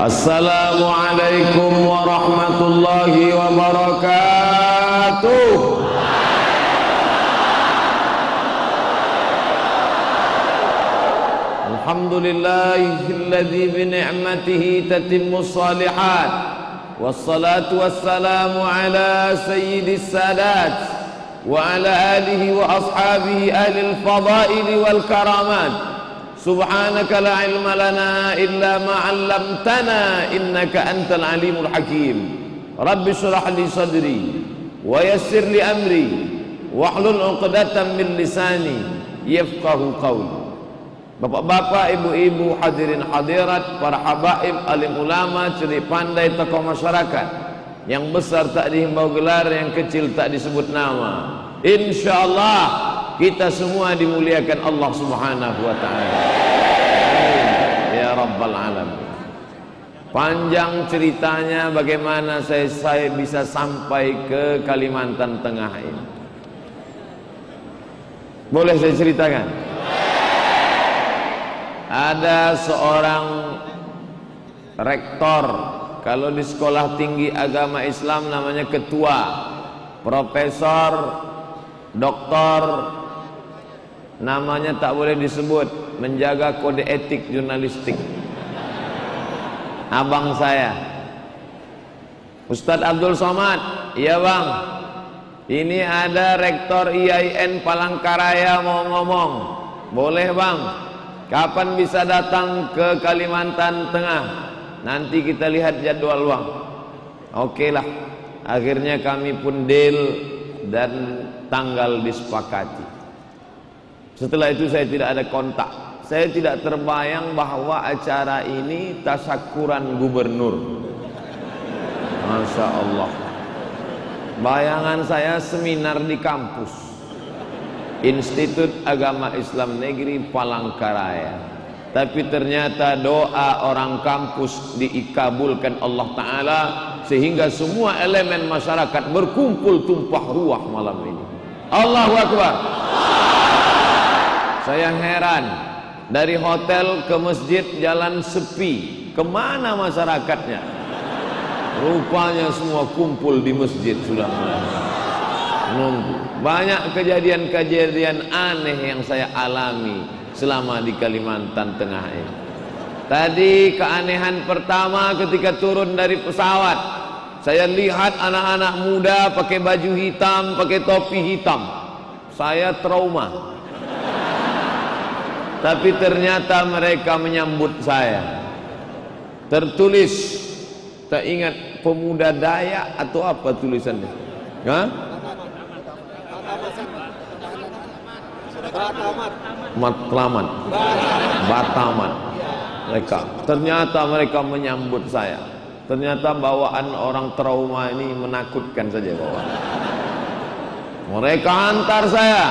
Assalamualaikum warahmatullahi wabarakatuh. Alhamdulillahilladzi bi ni'matihi tatimmus shalihat. Wassalatu wassalamu ala sayyidis sadat wa ala alihi wa ashabihi ahlil fadaili wal karamat. Subhanaka la ilma lana illa ma 'allamtana innaka antal alimul hakim. Rabbi shrah li sadri wa yassir li amri wahlul 'uqdatam min lisani yafqahu qawli. Bapak-bapak, ibu-ibu, hadirin hadirat, para habaib, alim ulama, cerdik pandai, tokoh masyarakat, yang besar tak dihimbau gelar, yang kecil tak disebut nama. Insyaallah kita semua dimuliakan Allah Subhanahu wa taala. Amin ya rabbal alamin. Panjang ceritanya bagaimana saya bisa sampai ke Kalimantan Tengah ini. Boleh saya ceritakan? Ada seorang rektor, kalau di sekolah tinggi agama Islam namanya ketua, profesor, doktor, namanya tak boleh disebut, menjaga kode etik jurnalistik. Abang saya Ustadz Abdul Somad. Iya bang, ini ada rektor IAIN Palangkaraya mau ngomong. Boleh bang, kapan bisa datang ke Kalimantan Tengah? Nanti kita lihat jadwal bang. Oke lah, akhirnya kami pun deal dan tanggal disepakati. Setelah itu saya tidak ada kontak. Saya tidak terbayang bahwa acara ini tasyakuran gubernur. Masya Allah. Bayangan saya seminar di kampus Institut Agama Islam Negeri Palangkaraya. Tapi ternyata doa orang kampus diikabulkan Allah Ta'ala, sehingga semua elemen masyarakat berkumpul tumpah ruah malam ini. Allahu Akbar. Saya heran, dari hotel ke masjid jalan sepi, kemana masyarakatnya? Rupanya semua kumpul di masjid sudah menunggu. Banyak kejadian-kejadian aneh yang saya alami selama di Kalimantan Tengah ini. Tadi keanehan pertama ketika turun dari pesawat, saya lihat anak-anak muda pakai baju hitam, pakai topi hitam. Saya trauma. Tapi ternyata mereka menyambut saya. Tertulis, tak ingat pemuda Dayak atau apa tulisannya? Hah? Matlamat, Batamat. Mereka, ternyata mereka menyambut saya. Ternyata bawaan orang trauma ini menakutkan saja bawaan. Mereka antar saya,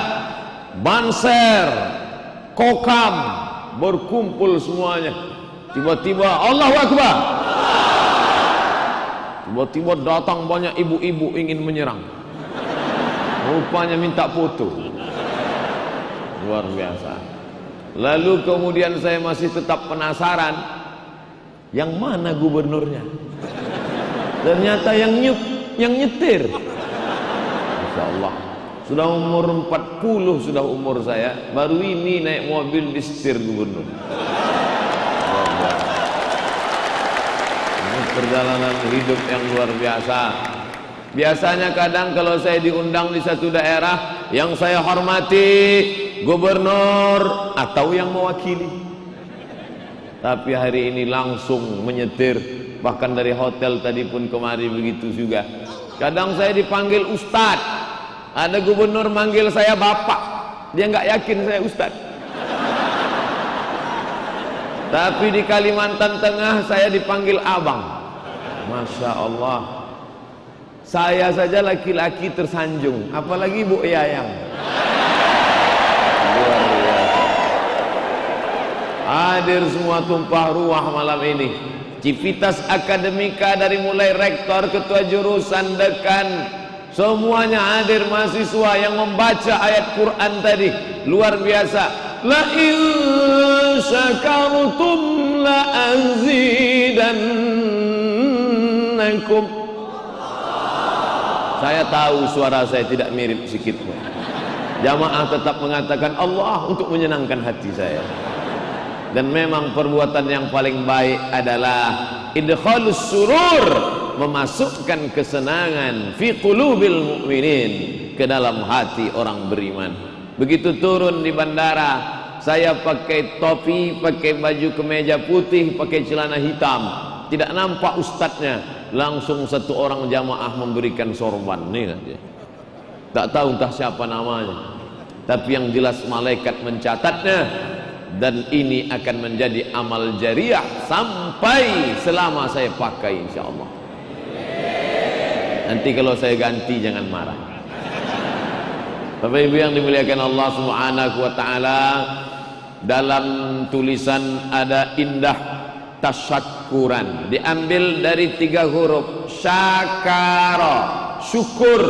Banser, Kokam, berkumpul semuanya. Tiba-tiba Allahu Akbar. Tiba-tiba datang banyak ibu-ibu ingin menyerang. Rupanya minta foto. Luar biasa. Lalu kemudian saya masih tetap penasaran, yang mana gubernurnya? Ternyata yang nyetir. Masya Allah. Sudah umur 40 sudah umur saya, baru ini naik mobil disetir gubernur. Ini perjalanan hidup yang luar biasa. Biasanya kadang kalau saya diundang di satu daerah, yang saya hormati gubernur atau yang mewakili. Tapi hari ini langsung menyetir, bahkan dari hotel tadi pun kemari begitu juga. Kadang saya dipanggil Ustadz. Ada gubernur manggil saya bapak, dia nggak yakin saya ustaz. Tapi di Kalimantan Tengah saya dipanggil abang. Masya Allah. Saya saja laki-laki tersanjung, apalagi Bu Yayang. Luar biasa. Hadir semua tumpah ruah malam ini. Civitas akademika dari mulai rektor, ketua jurusan, dekan, semuanya hadir, mahasiswa yang membaca ayat Quran tadi luar biasa. La in syakartum la azidannakum. Saya tahu suara saya tidak mirip sedikit pun. Jamaah tetap mengatakan Allah untuk menyenangkan hati saya. Dan memang perbuatan yang paling baik adalah idkhalus surur, memasukkan kesenangan fi qulubil mu'minin, ke dalam hati orang beriman. Begitu turun di bandara, saya pakai topi, pakai baju kemeja putih, pakai celana hitam, tidak nampak ustadznya, langsung satu orang jamaah memberikan sorban nih aja. Tak tahu entah siapa namanya, tapi yang jelas malaikat mencatatnya, dan ini akan menjadi amal jariah sampai selama saya pakai, insyaallah. Nanti kalau saya ganti jangan marah. Bapak Ibu yang dimuliakan Allah Subhanahu wa taala, dalam tulisan ada indah tasyakuran, diambil dari 3 huruf syakara, syukur.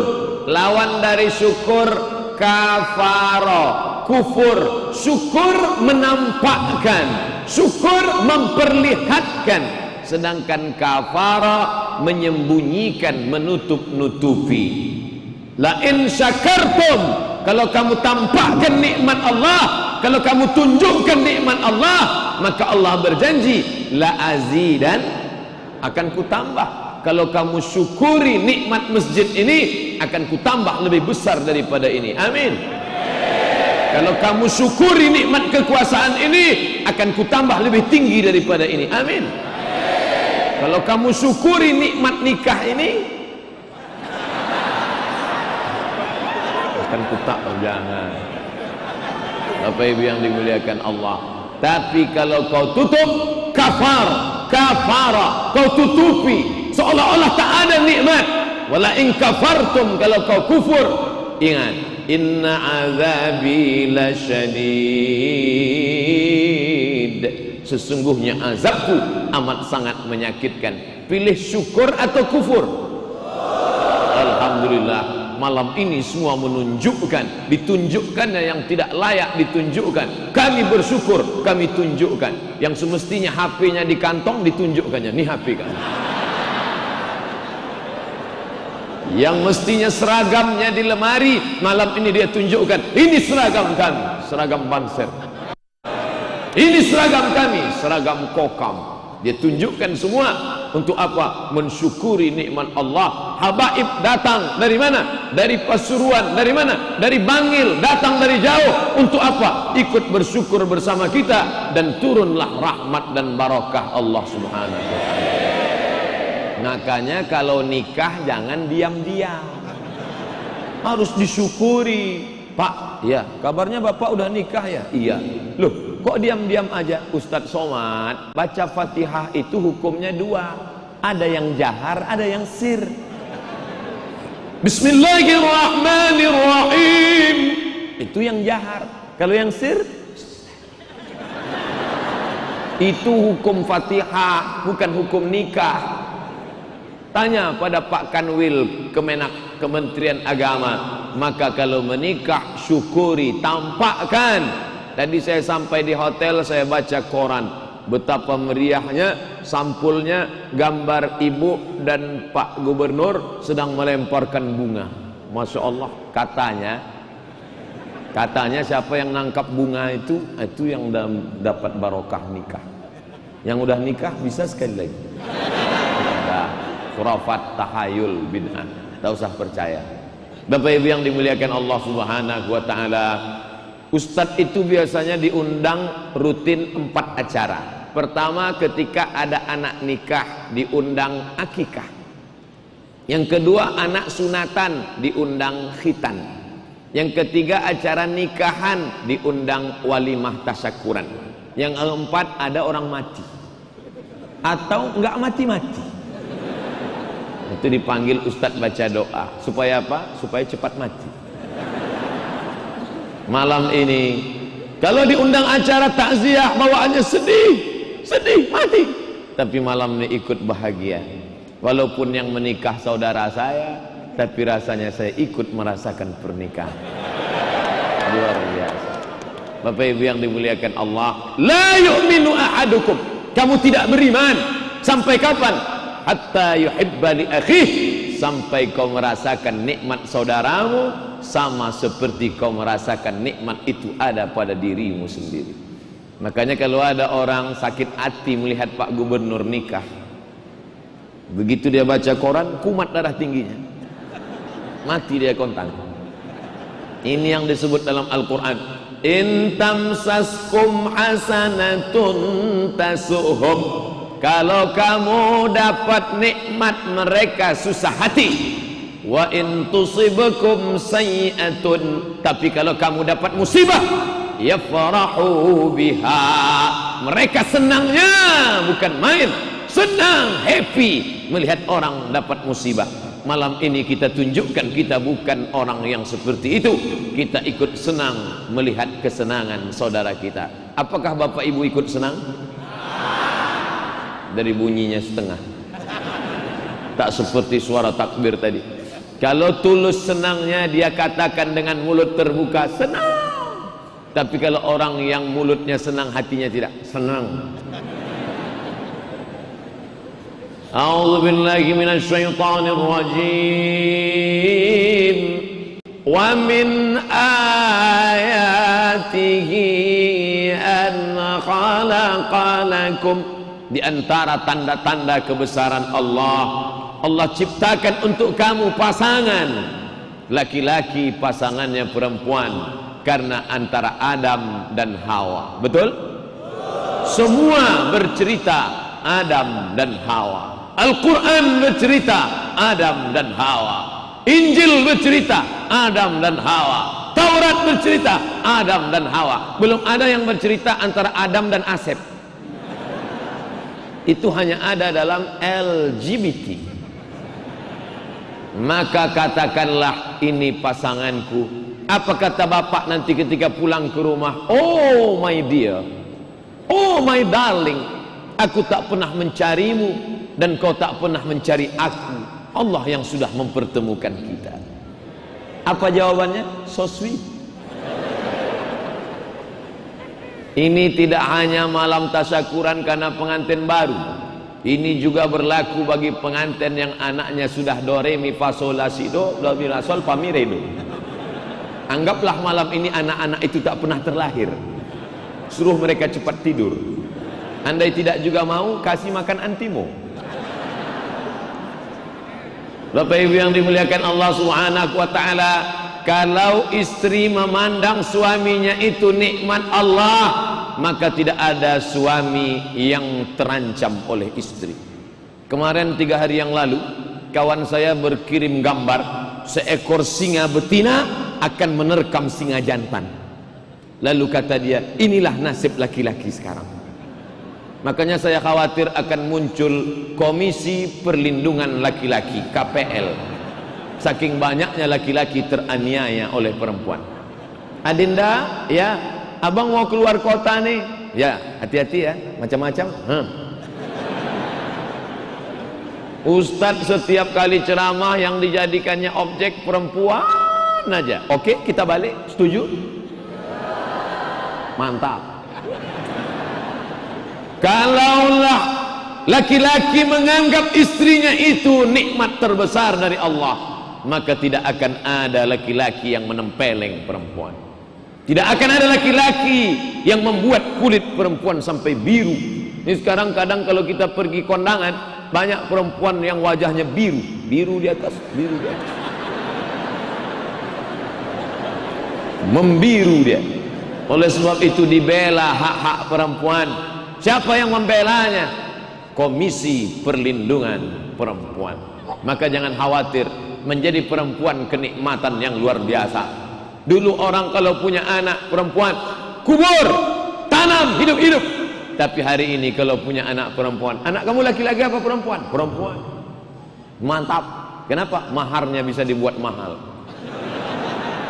Lawan dari syukur kafara, kufur. Syukur menampakkan, syukur memperlihatkan, sedangkan kafara menyembunyikan, menutup-nutupi. La in syakartum, kalau kamu tampakkan nikmat Allah, kalau kamu tunjukkan nikmat Allah, maka Allah berjanji la azidan, akan kutambah. Kalau kamu syukuri nikmat masjid ini, akan kutambah lebih besar daripada ini. Amin. Kalau kamu syukuri nikmat kekuasaan ini, akan kutambah lebih tinggi daripada ini. Amin. Kalau kamu syukuri nikmat nikah ini, akan kutambah. Jangan. Bapak Ibu yang dimuliakan Allah. Tapi kalau kau tutup, kafara, kau tutupi, seolah-olah tak ada nikmat. Wala in kafartum, kalau kau kufur, ingat, inna azabi lasyadid, sesungguhnya azabku amat sangat menyakitkan. Pilih syukur atau kufur? Alhamdulillah, malam ini semua menunjukkan, ditunjukkannya yang tidak layak ditunjukkan. Kami bersyukur, kami tunjukkan. Yang semestinya HP-nya di kantong, ditunjukkannya, nih HP kami. Yang mestinya seragamnya di lemari, malam ini dia tunjukkan, ini seragam kami, seragam Banser. Ini seragam kami, seragam Kokam. Dia tunjukkan semua. Untuk apa? Mensyukuri nikmat Allah. Habaib datang dari mana? Dari Pasuruan. Dari mana? Dari Bangil, datang dari jauh. Untuk apa? Ikut bersyukur bersama kita, dan turunlah rahmat dan barakah Allah Subhanahu wa ta'ala. Makanya kalau nikah jangan diam-diam, harus disyukuri. Pak, ya, kabarnya Bapak udah nikah ya? Iya. Loh, kok diam-diam aja? Ustadz Somad, baca Fatihah itu hukumnya 2. Ada yang jahar, ada yang sir. Bismillahirrahmanirrahim, itu yang jahar. Kalau yang sir, itu hukum Fatihah, bukan hukum nikah. Tanya pada Pak Kanwil Kemenak, Kementerian Agama. Maka kalau menikah, syukuri, tampakkan. Tadi saya sampai di hotel, saya baca koran, betapa meriahnya, sampulnya gambar ibu dan Pak Gubernur sedang melemparkan bunga. Masya Allah. Katanya siapa yang nangkap bunga itu yang dapat barokah nikah. Yang udah nikah bisa sekali lagi. Khurafat, tahayul, bid'ah, tak usah percaya. Bapak Ibu yang dimuliakan Allah Subhanahu wa ta'ala, ustadz itu biasanya diundang rutin 4 acara. Pertama, ketika ada anak nikah, diundang akikah. Yang kedua, anak sunatan, diundang khitan. Yang ketiga, acara nikahan, diundang walimah tasyakuran. Yang keempat, ada orang mati atau enggak mati-mati, itu dipanggil ustadz baca doa. Supaya apa? Supaya cepat mati. Malam ini kalau diundang acara takziah, bawaannya sedih, mati. Tapi malam ini ikut bahagia. Walaupun yang menikah saudara saya, tapi rasanya saya ikut merasakan pernikahan. Luar biasa. Bapak Ibu yang dimuliakan Allah, la yu'minu ahadukum, kamu tidak beriman sampai kapan? Hatta yuhibba li akhih, sampai kau merasakan nikmat saudaramu sama seperti kau merasakan nikmat itu ada pada dirimu sendiri. Makanya kalau ada orang sakit hati melihat Pak Gubernur nikah, begitu dia baca koran, kumat darah tingginya, mati dia kontan. Ini yang disebut dalam Al-Quran, in tamsaskum hasanatun tasuhum, kalau kamu dapat nikmat mereka susah hati. Wa in tusibakum sayyi'atun, tapi kalau kamu dapat musibah, yafrahu biha, mereka senangnya bukan main, senang, happy melihat orang dapat musibah. Malam ini kita tunjukkan kita bukan orang yang seperti itu. Kita ikut senang melihat kesenangan saudara kita. Apakah Bapak Ibu ikut senang? Dari bunyinya setengah, tak seperti suara takbir tadi. Kalau tulus senangnya dia katakan dengan mulut terbuka, senang. Tapi kalau orang yang mulutnya senang hatinya tidak senang. A'udzu billahi minasyaitonir rajim. Wa min ayatihi an khalaqa lakum, di antara tanda-tanda kebesaran Allah, Allah ciptakan untuk kamu pasangan laki-laki, pasangannya perempuan, karena antara Adam dan Hawa. Betul? Semua bercerita Adam dan Hawa. Al-Quran bercerita Adam dan Hawa. Injil bercerita Adam dan Hawa. Taurat bercerita Adam dan Hawa. Belum ada yang bercerita antara Adam dan Asep. Itu hanya ada dalam LGBT. Maka katakanlah, ini pasanganku. Apa kata bapak nanti ketika pulang ke rumah? Oh my dear, oh my darling, aku tak pernah mencarimu dan kau tak pernah mencari aku. Allah yang sudah mempertemukan kita. Apa jawabannya? So sweet. Ini tidak hanya malam tasyakuran karena pengantin baru. Ini juga berlaku bagi pengantin yang anaknya sudah do re mi fa sol la si do la mi la sol fa mi re do. Anggaplah malam ini anak-anak itu tak pernah terlahir. Suruh mereka cepat tidur. Andai tidak juga mau, kasih makan antimo. Bapak Ibu yang dimuliakan Allah Subhanahu wa taala, kalau istri memandang suaminya itu nikmat Allah, maka tidak ada suami yang terancam oleh istri. Kemarin 3 hari yang lalu, kawan saya berkirim gambar seekor singa betina akan menerkam singa jantan. Lalu kata dia, inilah nasib laki-laki sekarang. Makanya saya khawatir akan muncul Komisi Perlindungan Laki-laki, KPL. Saking banyaknya laki-laki teraniaya oleh perempuan. Adinda, ya, abang mau keluar kota nih. Ya, hati-hati ya, macam-macam. Ustadz setiap kali ceramah yang dijadikannya objek perempuan aja. Oke, kita balik, setuju? Mantap. Kalaulah laki-laki menganggap istrinya itu nikmat terbesar dari Allah, maka tidak akan ada laki-laki yang menempeleng perempuan. Tidak akan ada laki-laki yang membuat kulit perempuan sampai biru. Ini sekarang kadang kalau kita pergi kondangan, banyak perempuan yang wajahnya biru, biru di atas, biru di atas, membiru dia. Oleh sebab itu dibela hak-hak perempuan. Siapa yang membelanya? Komisi Perlindungan Perempuan. Maka jangan khawatir, menjadi perempuan kenikmatan yang luar biasa. Dulu orang kalau punya anak perempuan, kubur, tanam, hidup-hidup. Tapi hari ini kalau punya anak perempuan, anak kamu laki-laki apa perempuan? Perempuan. Mantap. Kenapa? Maharnya bisa dibuat mahal.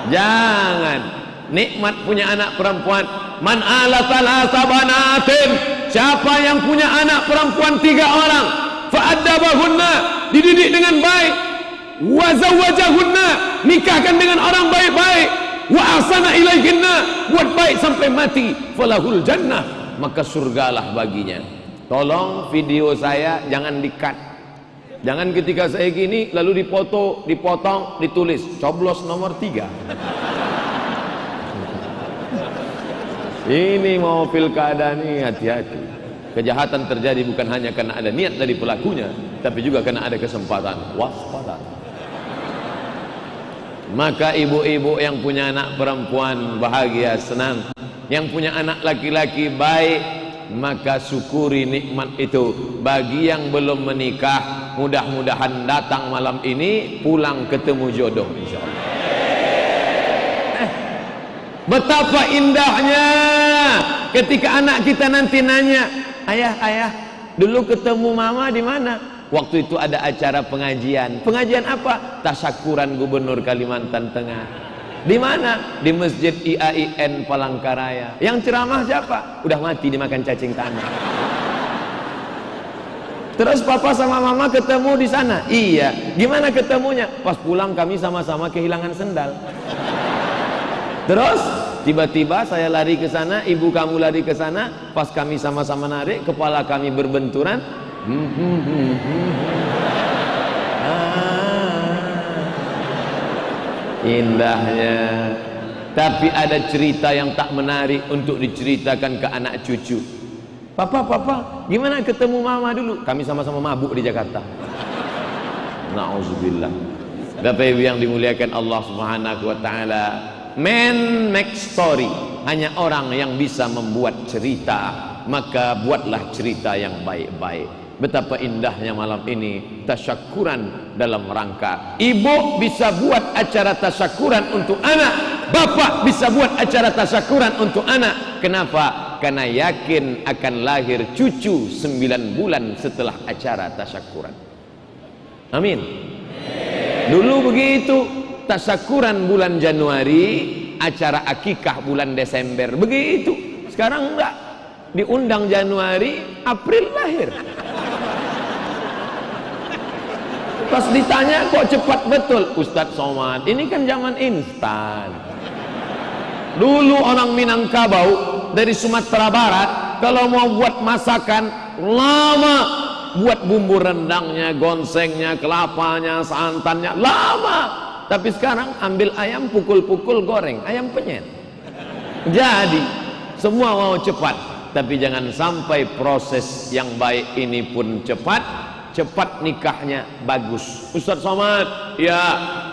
Jangan. Nikmat punya anak perempuan. Man ala thalatha banatin, siapa yang punya anak perempuan 3 orang, fa'addabahunna, dididik dengan baik, wa zawwajahunna, nikahkan dengan orang baik-baik, wa ahsana ilaihinna, buat baik sampai mati, falahul jannah, maka surgalah baginya. Tolong video saya jangan di-cut. Jangan ketika saya gini lalu dipoto, dipotong, ditulis coblos nomor 3. Ini mau pilkada nih, hati-hati. Kejahatan terjadi bukan hanya karena ada niat dari pelakunya, tapi juga karena ada kesempatan. Waspada. Maka ibu-ibu yang punya anak perempuan bahagia, senang. Yang punya anak laki-laki baik, maka syukuri nikmat itu. Bagi yang belum menikah, mudah-mudahan datang malam ini pulang ketemu jodoh, insyaallah. Betapa indahnya ketika anak kita nanti nanya, ayah, dulu ketemu mama di mana? Waktu itu ada acara pengajian. Pengajian apa? Tasyakuran Gubernur Kalimantan Tengah. Di mana? Di Masjid IAIN Palangkaraya. Yang ceramah siapa? Udah mati dimakan cacing tanah. Terus papa sama mama ketemu di sana. Iya. Gimana ketemunya? Pas pulang kami sama-sama kehilangan sendal. Terus tiba-tiba saya lari ke sana, ibu kamu lari ke sana, pas kami sama-sama narik, kepala kami berbenturan. Indahnya. Tapi ada cerita yang tak menarik untuk diceritakan ke anak cucu. Papa, gimana ketemu mama dulu? Kami sama-sama mabuk di Jakarta. Nauzubillah. Bapak Ibu yang dimuliakan Allah Subhanahu wa taala, man make story. Hanya orang yang bisa membuat cerita, maka buatlah cerita yang baik-baik. Betapa indahnya malam ini tasyakuran dalam rangka ibu bisa buat acara tasyakuran untuk anak, bapak bisa buat acara tasyakuran untuk anak. Kenapa? Karena yakin akan lahir cucu 9 bulan setelah acara tasyakuran. Amin. Dulu begitu, tasyakuran bulan Januari, acara akikah bulan Desember, begitu. Sekarang enggak, diundang Januari, April lahir. Pas ditanya kok cepat betul, Ustadz Somad, ini kan zaman instan. Dulu orang Minangkabau dari Sumatera Barat kalau mau buat masakan lama, buat bumbu rendangnya, gonsengnya, kelapanya, santannya lama. Tapi sekarang ambil ayam, pukul-pukul, goreng, ayam penyet. Jadi semua mau cepat, tapi jangan sampai proses yang baik ini pun cepat nikahnya bagus. Ustadz Somad, ya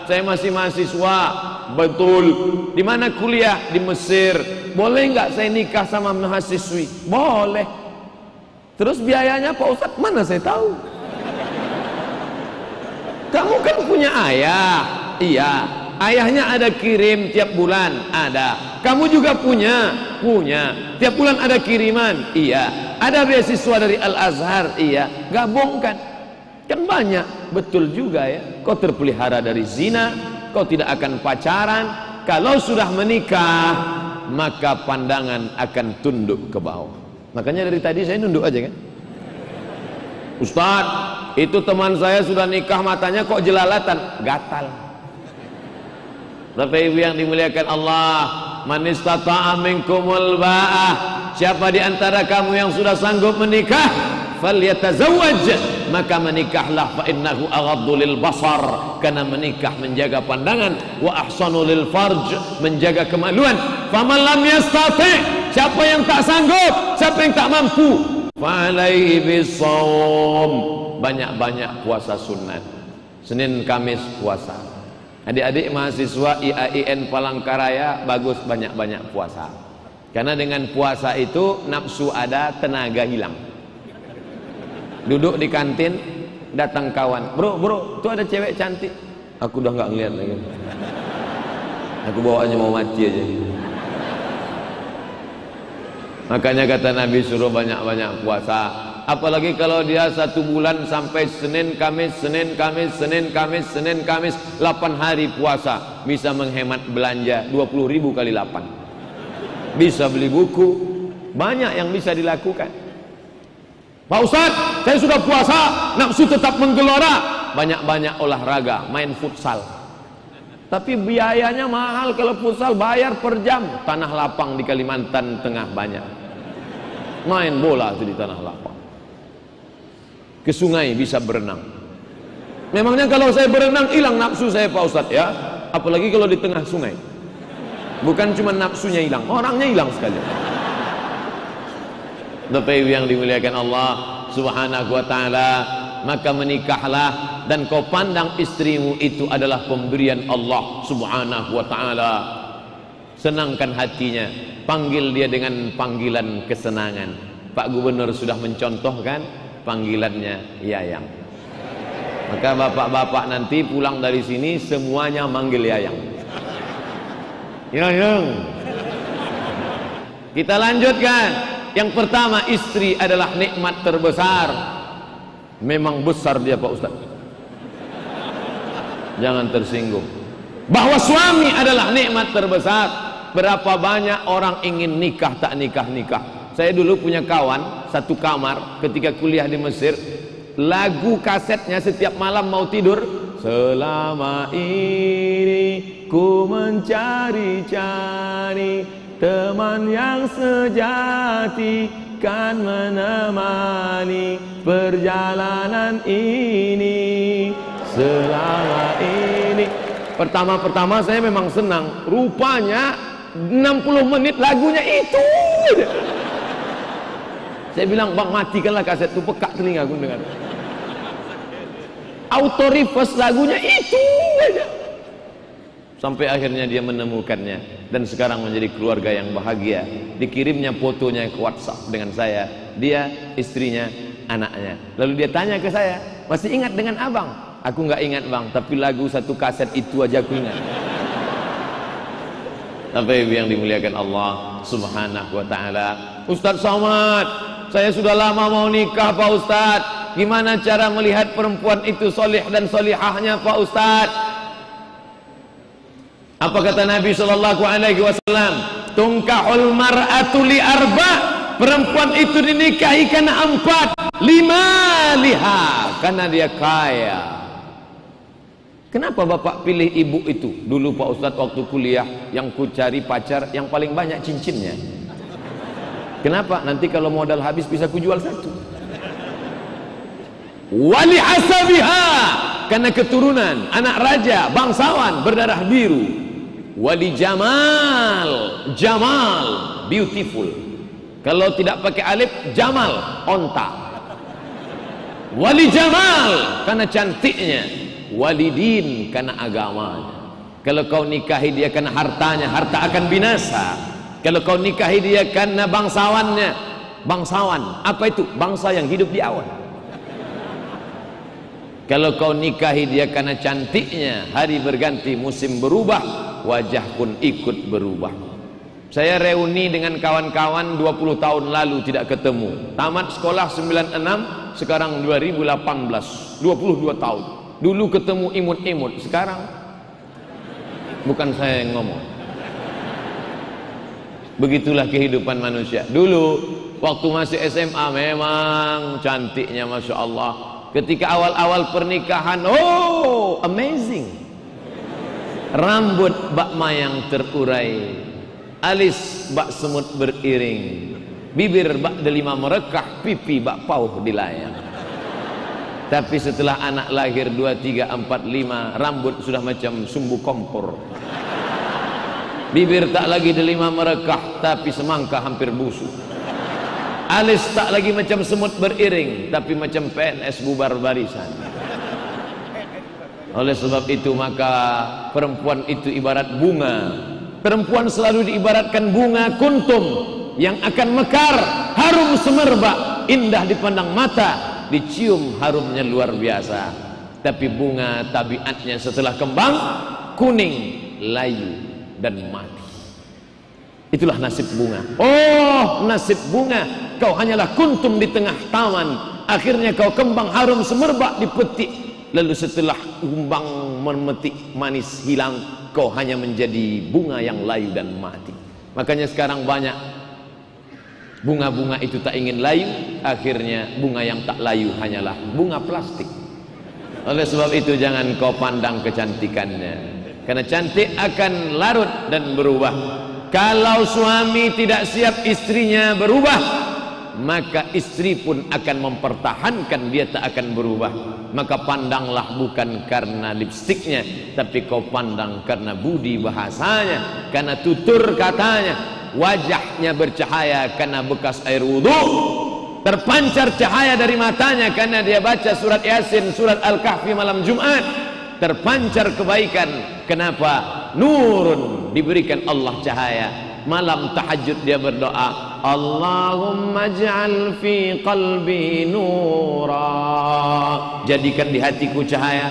saya masih mahasiswa. Betul. Di mana kuliah? Di Mesir. Boleh nggak saya nikah sama mahasiswi? Boleh. Terus biayanya Pak Ustadz, mana saya tahu? Kamu kan punya ayah. Iya, ayahnya ada kirim tiap bulan, ada. Kamu juga punya. Tiap bulan ada kiriman, iya. Ada beasiswa dari Al-Azhar, iya. Gabungkan. Kan banyak, betul juga ya. Kau terpelihara dari zina, kau tidak akan pacaran. Kalau sudah menikah, maka pandangan akan tunduk ke bawah. Makanya dari tadi saya nunduk aja kan. Ustadz, itu teman saya sudah nikah matanya kok jelalatan, gatal. Bapak Ibu yang dimuliakan Allah, man istata'a minkumul ba'ah, siapa di antara kamu yang sudah sanggup menikah, falyatazawwaj, maka menikahlah, fa innahu aghaddu lil basar, karena menikah menjaga pandangan, wa ahsanu lil farj, menjaga kemaluan. Faman lam yastati, siapa yang tak sanggup, siapa yang tak mampu, fa alaihi bisawm, banyak-banyak puasa sunat. Senin Kamis puasa. Adik-adik mahasiswa IAIN Palangkaraya bagus banyak-banyak puasa. Karena dengan puasa itu nafsu ada, tenaga hilang. Duduk di kantin, datang kawan, bro, tuh ada cewek cantik. Aku udah nggak ngeliat lagi. Aku bawaannya mau mati aja. Makanya kata Nabi suruh banyak-banyak puasa. Apalagi kalau dia 1 bulan sampai Senin Kamis 8 hari puasa, bisa menghemat belanja 20.000 kali 8. Bisa beli buku, banyak yang bisa dilakukan. Pak Ustadz, saya sudah puasa, nafsu tetap menggelora. Banyak-banyak olahraga, main futsal. Tapi biayanya mahal. Kalau futsal bayar per jam. Tanah lapang di Kalimantan Tengah banyak. Main bola itu di tanah lapang. Ke sungai bisa berenang. Memangnya kalau saya berenang hilang nafsu saya Pak Ustadz ya? Apalagi kalau di tengah sungai. Bukan cuma nafsunya hilang, orangnya hilang sekali. Bapak Ibu yang dimuliakan Allah Subhanahu wa ta'ala, maka menikahlah dan kau pandang istrimu itu adalah pemberian Allah Subhanahu wa ta'ala. Senangkan hatinya, panggil dia dengan panggilan kesenangan. Pak Gubernur sudah mencontohkan panggilannya Yayang. Maka bapak-bapak nanti pulang dari sini semuanya manggil Yayang. Yayang. Kita lanjutkan. Yang pertama, istri adalah nikmat terbesar. Memang besar dia Pak Ustaz. Jangan tersinggung. Bahwa suami adalah nikmat terbesar. Berapa banyak orang ingin nikah tak nikah-nikah. Saya dulu punya kawan satu kamar ketika kuliah di Mesir. Lagu kasetnya setiap malam mau tidur, selama ini ku mencari-cari teman yang sejati kan menemani perjalanan ini selama ini. Pertama-pertama saya memang senang. Rupanya 60 menit lagunya itu. Saya bilang, bang matikanlah kaset itu, pekak telinga aku dengar. Auto reverse lagunya itu aja. Sampai akhirnya dia menemukannya dan sekarang menjadi keluarga yang bahagia. Dikirimnya fotonya ke WhatsApp dengan saya, dia, istrinya, anaknya. Lalu dia tanya ke saya, masih ingat dengan abang? Aku nggak ingat bang, tapi lagu satu kaset itu aja aku ingat. Apa yang dimuliakan Allah Subhanahu wa ta'ala. Ustadz Somad, saya sudah lama mau nikah Pak Ustadz. Gimana cara melihat perempuan itu solih dan solihahnya Pak Ustadz? Apa kata Nabi Sallallahu Alaihi Wasallam? Tungkahul mar'atu li arba. Perempuan itu dinikahi karena 4. 5 liha, karena dia kaya. Kenapa bapak pilih ibu itu? Dulu Pak Ustadz waktu kuliah yang ku cari pacar yang paling banyak cincinnya. Kenapa? Nanti kalau modal habis bisa ku jual satu. Wali asabiha, karena keturunan anak raja bangsawan berdarah biru. Wali jamal, jamal beautiful. Kalau tidak pakai alif, jamal onta. Wali jamal karena cantiknya. Walidin karena agamanya. Kalau kau nikahi dia karena hartanya, harta akan binasa. Kalau kau nikahi dia karena bangsawannya, bangsawan apa itu? Bangsa yang hidup di awan. Kalau kau nikahi dia karena cantiknya, hari berganti musim berubah, wajah pun ikut berubah. Saya reuni dengan kawan-kawan 20 tahun lalu tidak ketemu. Tamat sekolah 96, sekarang 2018, 22 tahun. Dulu ketemu imut-imut, sekarang bukan saya yang ngomong. Begitulah kehidupan manusia. Dulu waktu masih SMA memang cantiknya Masya Allah. Ketika awal-awal pernikahan, oh amazing. Rambut bak mayang terurai, alis bak semut beriring, bibir bak delima merekah, pipi bak pauh dilayang. Tapi setelah anak lahir 2, 3, 4, 5, rambut sudah macam sumbu kompor. Bibir tak lagi delima merekah, tapi semangka hampir busuk. Alis tak lagi macam semut beriring, tapi macam PNS bubar barisan. Oleh sebab itu maka perempuan itu ibarat bunga. Perempuan selalu diibaratkan bunga kuntum yang akan mekar, harum semerbak, indah dipandang mata, dicium harumnya luar biasa. Tapi bunga tabiatnya setelah kembang kuning, layu dan mati. Itulah nasib bunga. Oh nasib bunga, kau hanyalah kuntum di tengah taman. Akhirnya kau kembang harum semerbak dipetik. Lalu setelah kumbang memetik manis hilang, kau hanya menjadi bunga yang layu dan mati. Makanya sekarang banyak bunga-bunga itu tak ingin layu, akhirnya bunga yang tak layu hanyalah bunga plastik. Oleh sebab itu jangan kau pandang kecantikannya, Karena cantik akan larut dan berubah. Kalau suami tidak siap istrinya berubah, maka istri pun akan mempertahankan dia tak akan berubah. Maka pandanglah bukan karena lipstiknya, tapi kau pandang karena budi bahasanya, karena tutur katanya. Wajahnya bercahaya karena bekas air wudhu, terpancar cahaya dari matanya karena dia baca surat Yasin, surat Al-Kahfi malam Jumat, terpancar kebaikan. Kenapa? Nurun, diberikan Allah cahaya. Malam tahajud dia berdoa, Allahumma ja'al fi qalbi nura, jadikan di hatiku cahaya.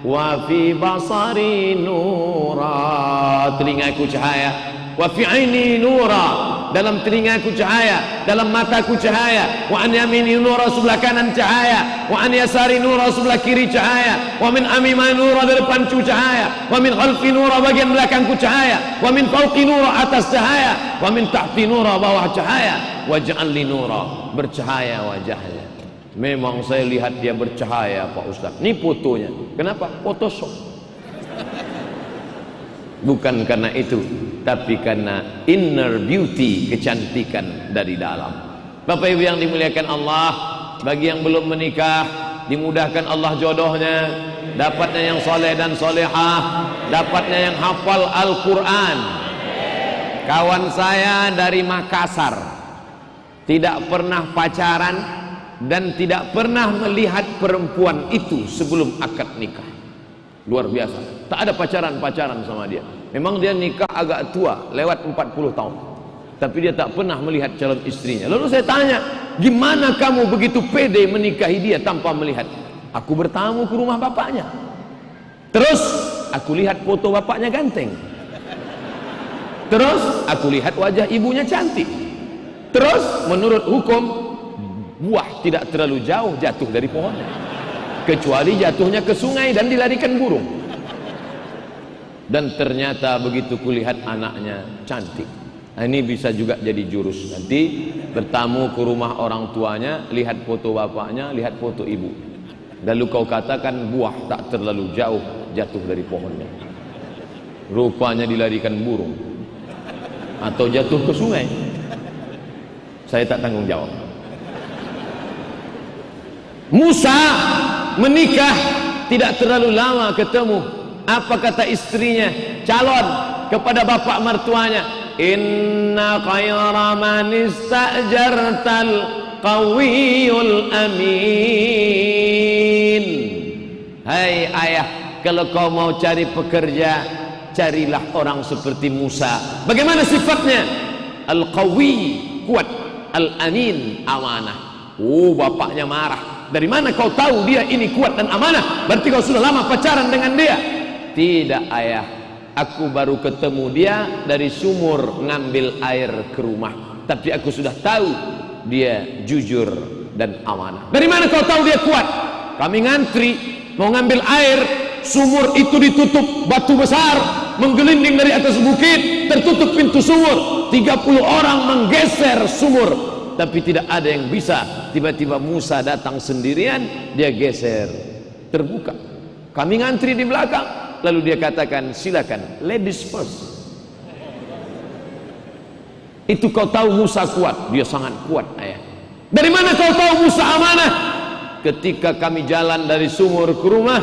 Wa fi basari nura, telingaku cahaya. Wa fi aini nura, dalam telingaku cahaya, dalam mataku cahaya. Wa an yamini nura, sebelah kanan cahaya. Wa an yasari nura, sebelah kiri cahaya. Wa min amimai nura, dari depanku cahaya. Wa min khalfi nura, bagian belakangku cahaya. Wa min fawqi nura, atas cahaya. Wa min tahti nura, bawah cahaya. Waj'al li nura, bercahaya wajahnya. Memang saya lihat dia bercahaya Pak Ustaz. Ini fotonya. Kenapa? Photoshop. Bukan karena itu, tapi karena inner beauty, kecantikan dari dalam. Bapak Ibu yang dimuliakan Allah, bagi yang belum menikah, dimudahkan Allah jodohnya, dapatnya yang soleh dan solehah, dapatnya yang hafal Al-Quran. Kawan saya dari Makassar, tidak pernah pacaran dan tidak pernah melihat perempuan itu sebelum akad nikah. Luar biasa, tak ada pacaran-pacaran sama dia. Memang dia nikah agak tua, lewat 40 tahun, tapi dia tak pernah melihat calon istrinya. Lalu saya tanya, gimana kamu begitu pede menikahi dia tanpa melihat? Aku bertamu ke rumah bapaknya, terus aku lihat foto bapaknya ganteng, terus aku lihat wajah ibunya cantik, terus menurut hukum buah tidak terlalu jauh jatuh dari pohonnya, kecuali jatuhnya ke sungai dan dilarikan burung. Dan ternyata begitu kulihat anaknya cantik. Nah, ini bisa juga jadi jurus. Nanti bertamu ke rumah orang tuanya, lihat foto bapaknya, lihat foto ibu. Lalu kau katakan buah tak terlalu jauh jatuh dari pohonnya, rupanya dilarikan burung atau jatuh ke sungai. Saya tak tanggung jawab. Musa menikah tidak terlalu lama ketemu. Apa kata istrinya, calon kepada bapak mertuanya, inna khayra man istajartal qawiyul amin. Hai ayah, kalau kau mau cari pekerja, carilah orang seperti Musa. Bagaimana sifatnya? Al-qawi, kuat, al-amin, amanah. Oh, bapaknya marah. Dari mana kau tahu dia ini kuat dan amanah? Berarti kau sudah lama pacaran dengan dia. Tidak ayah, aku baru ketemu dia dari sumur ngambil air ke rumah, tapi aku sudah tahu dia jujur dan amanah. Dari mana kau tahu dia kuat? Kami ngantri mau ngambil air, sumur itu ditutup batu besar menggelinding dari atas bukit, tertutup pintu sumur, 30 orang menggeser sumur, tapi tidak ada yang bisa. Tiba-tiba Musa datang sendirian, dia geser, terbuka. Kami ngantri di belakang. Lalu dia katakan, silakan, ladies first. Itu kau tahu Musa kuat? Dia sangat kuat ayah. Dari mana kau tahu Musa amanah? Ketika kami jalan dari sumur ke rumah,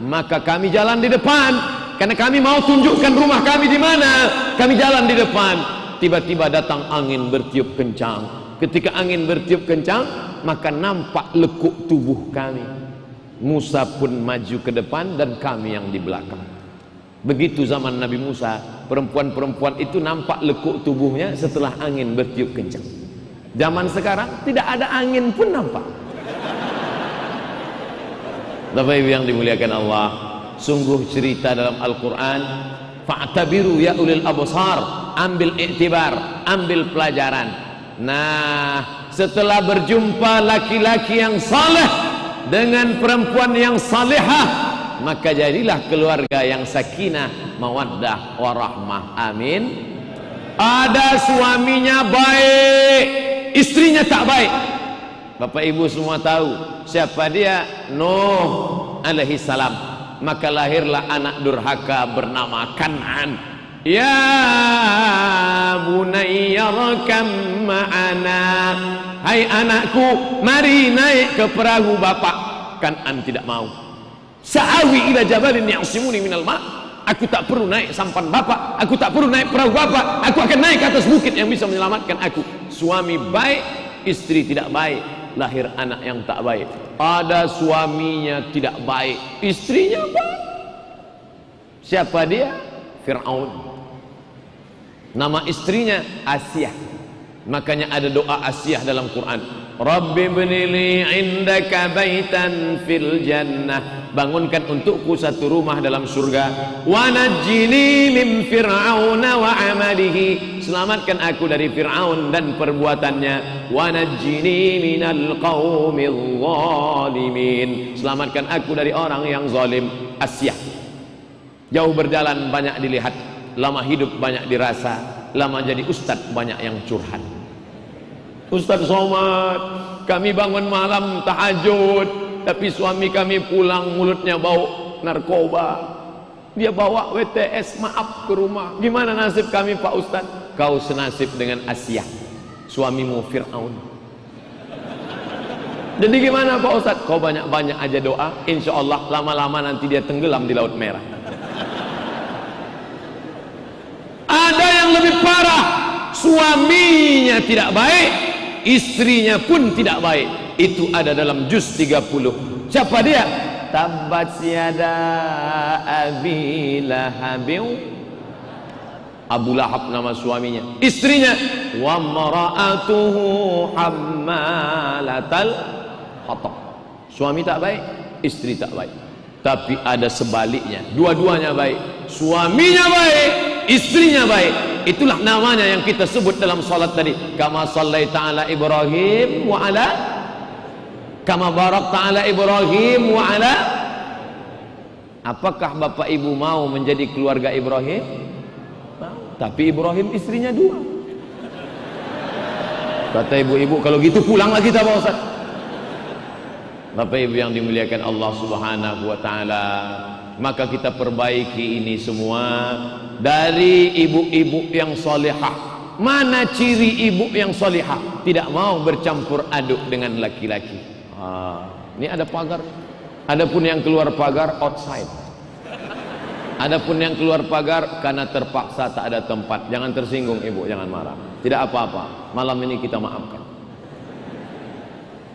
maka kami jalan di depan, karena kami mau tunjukkan rumah kami di mana. Kami jalan di depan, tiba-tiba datang angin bertiup kencang. Ketika angin bertiup kencang, maka nampak lekuk tubuh kami. Musa pun maju ke depan dan kami yang di belakang. Begitu zaman Nabi Musa, perempuan-perempuan itu nampak lekuk tubuhnya setelah angin bertiup kencang. Zaman sekarang tidak ada angin pun nampak. Bapak Ibu yang dimuliakan Allah, sungguh cerita dalam Al-Quran, fa'tabiru ya ulil absar, ambil iktibar, ambil pelajaran. Nah, setelah berjumpa laki-laki yang saleh dengan perempuan yang salihah, maka jadilah keluarga yang sakinah, mawaddah, warahmah. Amin. Ada suaminya baik, istrinya tak baik. Bapak Ibu semua tahu siapa dia? Nuh alaihi salam. maka lahirlah anak durhaka bernama Kan'an. Ya bunayya rakam ma'ana, hai anakku, mari naik ke perahu bapak. Kan'an tidak mau. Sa'awi ila jabalin ya'simuni minal ma', aku tak perlu naik sampan bapak, aku tak perlu naik perahu bapak, aku akan naik ke atas bukit yang bisa menyelamatkan aku. Suami baik, istri tidak baik, lahir anak yang tak baik. Ada suaminya tidak baik, istrinya baik. Siapa dia? Fir'aun. Nama istrinya Asiyah. Makanya ada doa Asiyah dalam Quran. Rabbi bnili indaka baitan fil jannah, bangunkan untukku satu rumah dalam surga. Wa najjini min fir'auna wa amalihi, selamatkan aku dari Fir'aun dan perbuatannya. Wa najjini minal qaumil zalimin, selamatkan aku dari orang yang zalim. Asiyah jauh berjalan banyak dilihat, lama hidup banyak dirasa, lama jadi ustadz banyak yang curhat. Ustadz Somad, kami bangun malam tahajud, tapi suami kami pulang mulutnya bau narkoba. Dia bawa WTS maaf ke rumah. Gimana nasib kami Pak Ustadz? Kau senasib dengan Asiyah, suamimu Fir'aun. Jadi gimana Pak Ustadz? Kau banyak-banyak aja doa, insya Allah lama-lama nanti dia tenggelam di Laut Merah. Ada yang lebih parah, suaminya tidak baik, istrinya pun tidak baik. Itu ada dalam juz 30. Siapa dia? Tabbat yada abi lahabin, Abu Lahab nama suaminya. Istrinya wa mara'atuhu hammalatal hatab. Suami tak baik, istri tak baik. Tapi ada sebaliknya, dua-duanya baik. Suaminya baik, istrinya baik. Itulah namanya yang kita sebut dalam salat tadi. Kama sallaita ala Ibrahim wa ala, kama barakta ala Ibrahim wa ala. Apakah bapak ibu mau menjadi keluarga Ibrahim? Mau. Tapi Ibrahim istrinya 2. Kata ibu-ibu, kalau gitu pulanglah kita Pak Ustaz. Bapak ibu yang dimuliakan Allah subhanahu wa ta'ala, maka kita perbaiki ini semua dari ibu-ibu yang solehah. Mana ciri ibu yang solehah? Tidak mau bercampur aduk dengan laki-laki. Ini ada pagar. Adapun yang keluar pagar outside. Adapun yang keluar pagar karena terpaksa tak ada tempat. Jangan tersinggung ibu, jangan marah. Tidak apa-apa. Malam ini kita maafkan.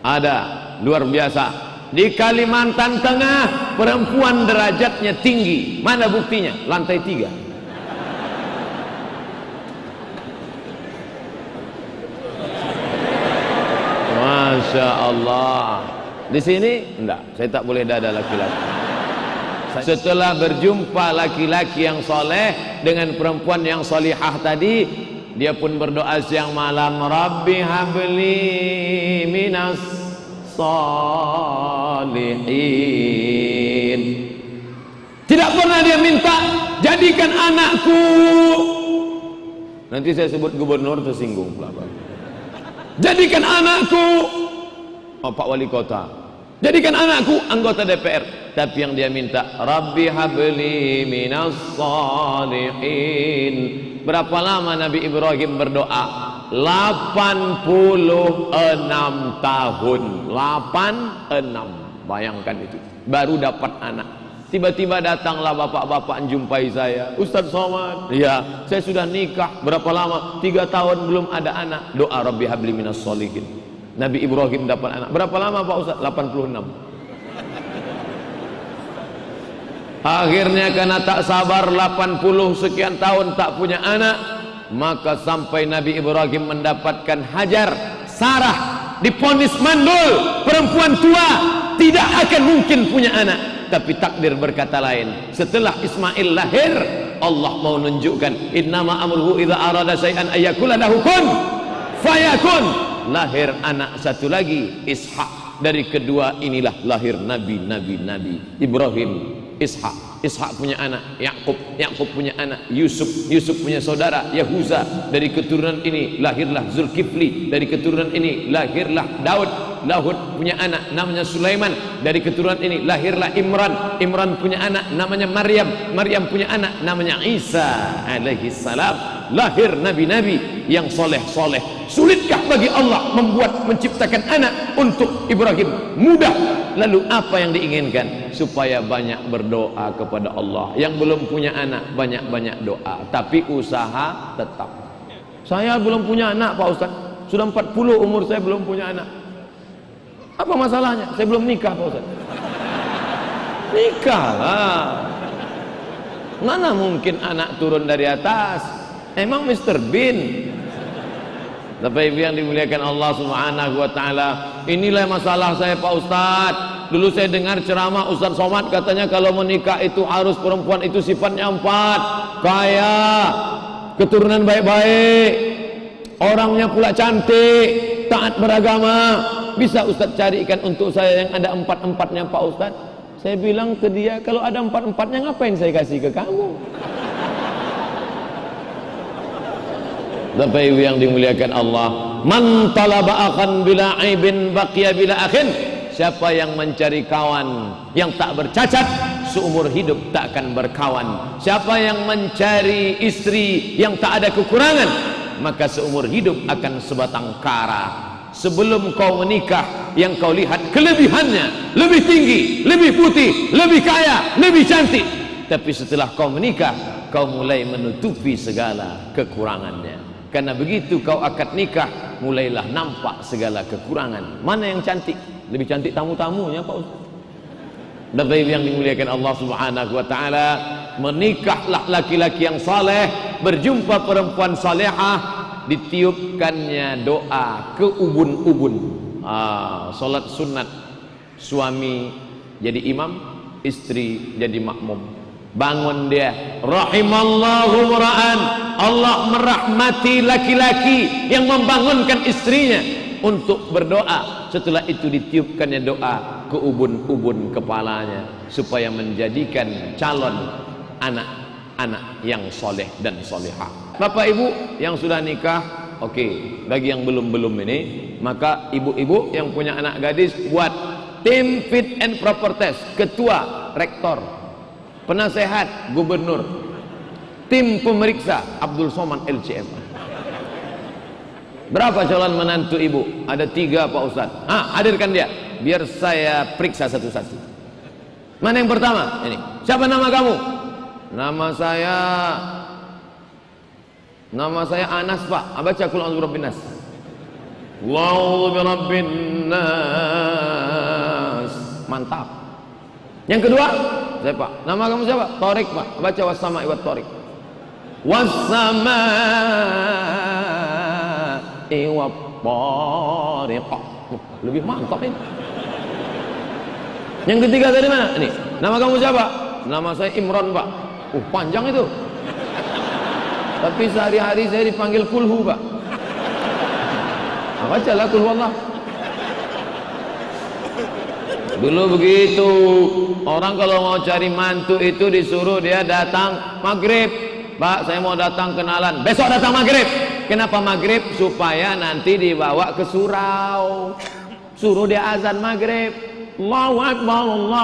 Ada luar biasa di Kalimantan Tengah, perempuan derajatnya tinggi. Mana buktinya? Lantai 3. Masya Allah. Di sini enggak, saya tak boleh dada laki-laki. Setelah berjumpa laki-laki yang soleh dengan perempuan yang solihah tadi, dia pun berdoa siang malam, Rabbi habli minas salihin. Tidak pernah dia minta jadikan anakku. Nanti saya sebut gubernur tersinggung. Jadikan anakku Pak Wali Kota, jadikan anakku anggota DPR. Tapi yang dia minta, Rabbi habli minas salihin. Berapa lama Nabi Ibrahim berdoa? 86 tahun. 86. Bayangkan itu. Baru dapat anak. Tiba-tiba datanglah bapak-bapak jumpai saya. Ustadz Somad, ya, saya sudah nikah. Berapa lama? 3 tahun belum ada anak. Doa Rabbi habli minas salihin. Nabi Ibrahim dapat anak. Berapa lama Pak Ustadz? 86. Akhirnya karena tak sabar 80 sekian tahun tak punya anak, maka sampai Nabi Ibrahim mendapatkan Hajar, Sarah, diponis mandul, perempuan tua, tidak akan mungkin punya anak. Tapi takdir berkata lain. Setelah Ismail lahir, Allah mau menunjukkan innama amruhu idza arada syai'an ayyakula lahu kun fayakun. Lahir anak satu lagi, Ishak. Dari kedua inilah lahir nabi Ibrahim, Ishak punya anak Yakub, Yakub punya anak Yusuf, Yusuf punya saudara Yahuza. Dari keturunan ini lahirlah Zulkifli, dari keturunan ini lahirlah Daud, Daud punya anak namanya Sulaiman. Dari keturunan ini lahirlah Imran. Imran punya anak namanya Maryam. Maryam punya anak namanya Isa alaihi salam. Lahir nabi-nabi yang soleh-soleh. Sulitkah bagi Allah menciptakan anak untuk Ibrahim? Mudah. Lalu apa yang diinginkan? Supaya banyak berdoa kepada Allah. Yang belum punya anak banyak-banyak doa, tapi usaha tetap. Saya belum punya anak Pak Ustaz. Sudah 40 umur saya belum punya anak. Apa masalahnya? Saya belum nikah Pak Ustaz. Nikah lah. Mana mungkin anak turun dari atas? Emang Mr. Bean? Bapak Ibu yang dimuliakan Allah Subhanahu wa taala, inilah masalah saya Pak Ustaz. Dulu saya dengar ceramah Ustaz Somad katanya kalau menikah itu harus perempuan itu sifatnya 4. Kaya, keturunan baik-baik, orangnya pula cantik, taat beragama. Bisa Ustaz carikan untuk saya yang ada 4-4-nya Pak Ustaz? Saya bilang ke dia, kalau ada 4-4-nya ngapain saya kasih ke kamu? Bapak Ibu yang dimuliakan Allah, man talaba akhan bila aibin baqiya bila akhin. Siapa yang mencari kawan yang tak bercacat, seumur hidup tak akan berkawan. Siapa yang mencari istri yang tak ada kekurangan, maka seumur hidup akan sebatang kara. Sebelum kau menikah, yang kau lihat kelebihannya, lebih tinggi, lebih putih, lebih kaya, lebih cantik. Tapi setelah kau menikah, kau mulai menutupi segala kekurangannya. Karena begitu kau akad nikah, mulailah nampak segala kekurangan. Mana yang cantik? Lebih cantik tamu-tamunya Pak Ustaz. Bapak Ibu yang dimuliakan Allah Subhanahu wa taala, menikahlah laki-laki yang saleh, berjumpa perempuan salehah, ditiupkannya doa ke ubun-ubun. Salat sunat, suami jadi imam, istri jadi makmum. Bangun dia, rahimallahu mura'an, Allah merahmati laki-laki yang membangunkan istrinya untuk berdoa. Setelah itu ditiupkannya doa ke ubun-ubun kepalanya, supaya menjadikan calon anak-anak yang soleh dan solehah. Bapak Ibu yang sudah nikah, oke. Bagi yang belum ini, maka ibu-ibu yang punya anak gadis, buat tim fit and proper test. Ketua, rektor, penasehat, gubernur, tim pemeriksa, Abdul Somad LCM. Berapa calon menantu ibu? Ada 3 Pak Ustaz. Hadirkan dia, biar saya periksa satu-satu. Mana yang pertama? Ini. Siapa nama kamu? Nama saya Anas Pak. Baca Qul a'udzu birabbin nas. Allahu birabbin nas. Mantap. Yang kedua, saya Pak. Nama kamu siapa? Torik Pak. Baca was-sama'i wat Torik. Was-sama'i wat Torik. Lebih mantap ini. Yang ketiga tadi mana? Ini. Nama kamu siapa? Nama saya Imran Pak. Panjang itu. Tapi sehari-hari saya dipanggil Kulhu Pak. Bacalah Kulhu Allah. Dulu begitu, orang kalau mau cari mantu itu disuruh dia datang maghrib. Pak, saya mau datang kenalan. Besok datang maghrib. Kenapa maghrib? Supaya nanti dibawa ke surau. Suruh dia azan maghrib. Allahu Akbar, Allahu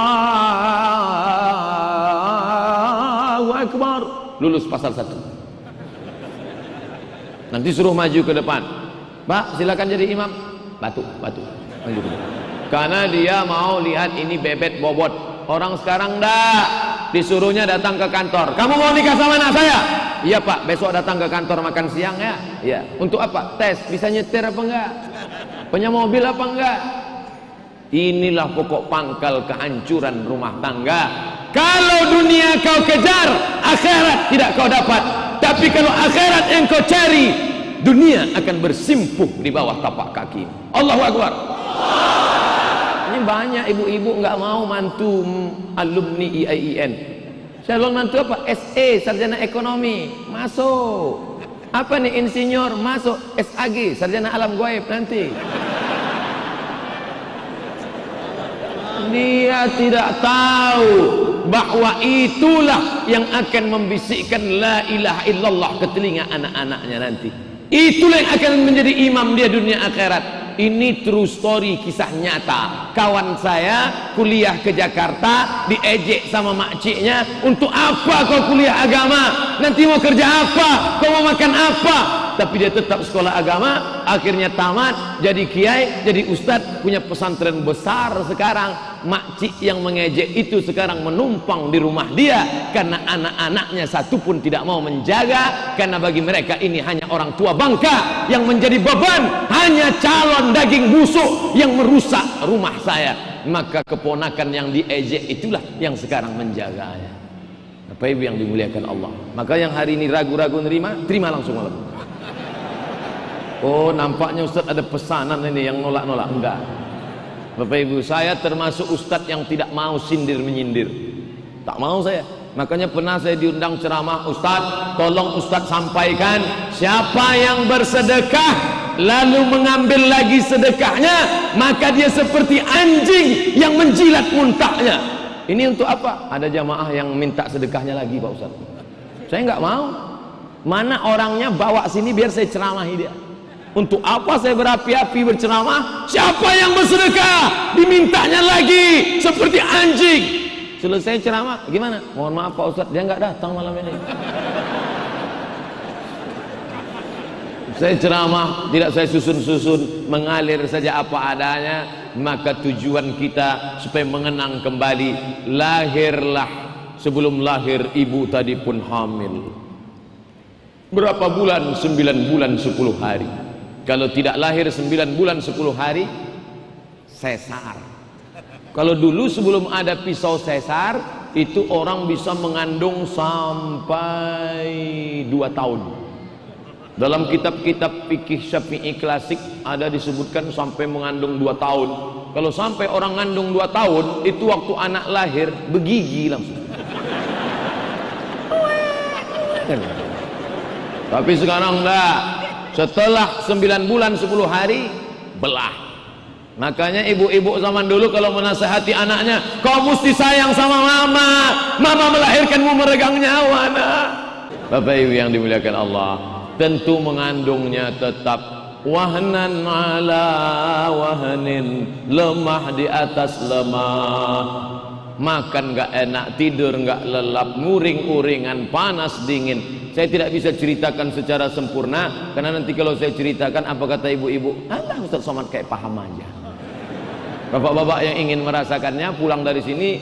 Akbar. Lulus pasal 1. Nanti suruh maju ke depan. Pak, silakan jadi imam. Batu. Maju ke depan. Karena dia mau lihat ini bebet bobot. Orang sekarang disuruhnya datang ke kantor. Kamu mau nikah sama anak saya? Iya Pak, besok datang ke kantor makan siang ya. Iya. Untuk apa? Tes, bisa nyetir apa enggak? Punya mobil apa enggak? Inilah pokok pangkal kehancuran rumah tangga. Kalau dunia kau kejar, akhirat tidak kau dapat. Tapi kalau akhirat yang kau cari, dunia akan bersimpuh di bawah tapak kaki. Allahu Akbar. Ini banyak ibu-ibu nggak mau mantu alumni IAIN. Calon mantu apa? SE, sarjana ekonomi, masuk. Apa nih, insinyur, masuk. SAG, sarjana alam gaib nanti. Dia tidak tahu bahwa itulah yang akan membisikkan la ilaha illallah ke telinga anak-anaknya nanti. Itulah yang akan menjadi imam dia dunia akhirat. ini true story, kisah nyata. Kawan saya kuliah ke Jakarta, diejek sama makciknya, untuk apa kau kuliah agama? Nanti mau kerja apa? Kau mau makan apa? Tapi dia tetap sekolah agama, akhirnya tamat, jadi kiai, jadi ustadz, punya pesantren besar sekarang. Makcik yang mengejek itu sekarang menumpang di rumah dia, karena anak-anaknya satu pun tidak mau menjaga, karena bagi mereka ini hanya orang tua bangka yang menjadi beban, hanya calon daging busuk yang merusak rumah saya. Maka keponakan yang diejek itulah yang sekarang menjaganya. Bapak Ibu yang dimuliakan Allah, maka yang hari ini ragu-ragu nerima, terima langsung malam. Oh, nampaknya Ustaz ada pesanan ini yang nolak-nolak. Enggak, Bapak Ibu, saya termasuk Ustadz yang tidak mau sindir menyindir. Tak mau saya. Makanya pernah saya diundang ceramah, Ustadz, tolong Ustadz sampaikan, siapa yang bersedekah lalu mengambil lagi sedekahnya, maka dia seperti anjing yang menjilat muntahnya. Ini untuk apa? Ada jamaah yang minta sedekahnya lagi, Pak Ustadz. Saya nggak mau. Mana orangnya, bawa sini biar saya ceramahi dia. Untuk apa saya berapi-api berceramah? Siapa yang bersedekah dimintanya lagi seperti anjing. Selesai ceramah, gimana? Mohon maaf Pak Ustadz, dia nggak datang malam ini. Saya ceramah, tidak saya susun-susun, mengalir saja apa adanya. Maka tujuan kita supaya mengenang kembali, lahirlah, sebelum lahir ibu tadi pun hamil. Berapa bulan? 9 bulan 10 hari. Kalau tidak lahir 9 bulan 10 hari, sesar. Kalau dulu sebelum ada pisau sesar, itu orang bisa mengandung sampai 2 tahun. Dalam kitab-kitab fikih Syafi'i klasik ada disebutkan sampai mengandung 2 tahun. Kalau sampai orang ngandung 2 tahun, itu waktu anak lahir begigi langsung. Tapi sekarang enggak. Setelah 9 bulan 10 hari belah. Makanya ibu-ibu zaman dulu kalau menasihati anaknya, kau mesti sayang sama mama, mama melahirkanmu meregang nyawa nak. Bapak Ibu yang dimuliakan Allah, tentu mengandungnya tetap wahnan ala wahnin, lemah di atas lemah. Makan gak enak, tidur gak lelap, nguring-uringan, panas dingin. Saya tidak bisa ceritakan secara sempurna, karena nanti kalau saya ceritakan, apa kata ibu-ibu? Alah Ustaz Somad kayak paham aja. Bapak-bapak yang ingin merasakannya, pulang dari sini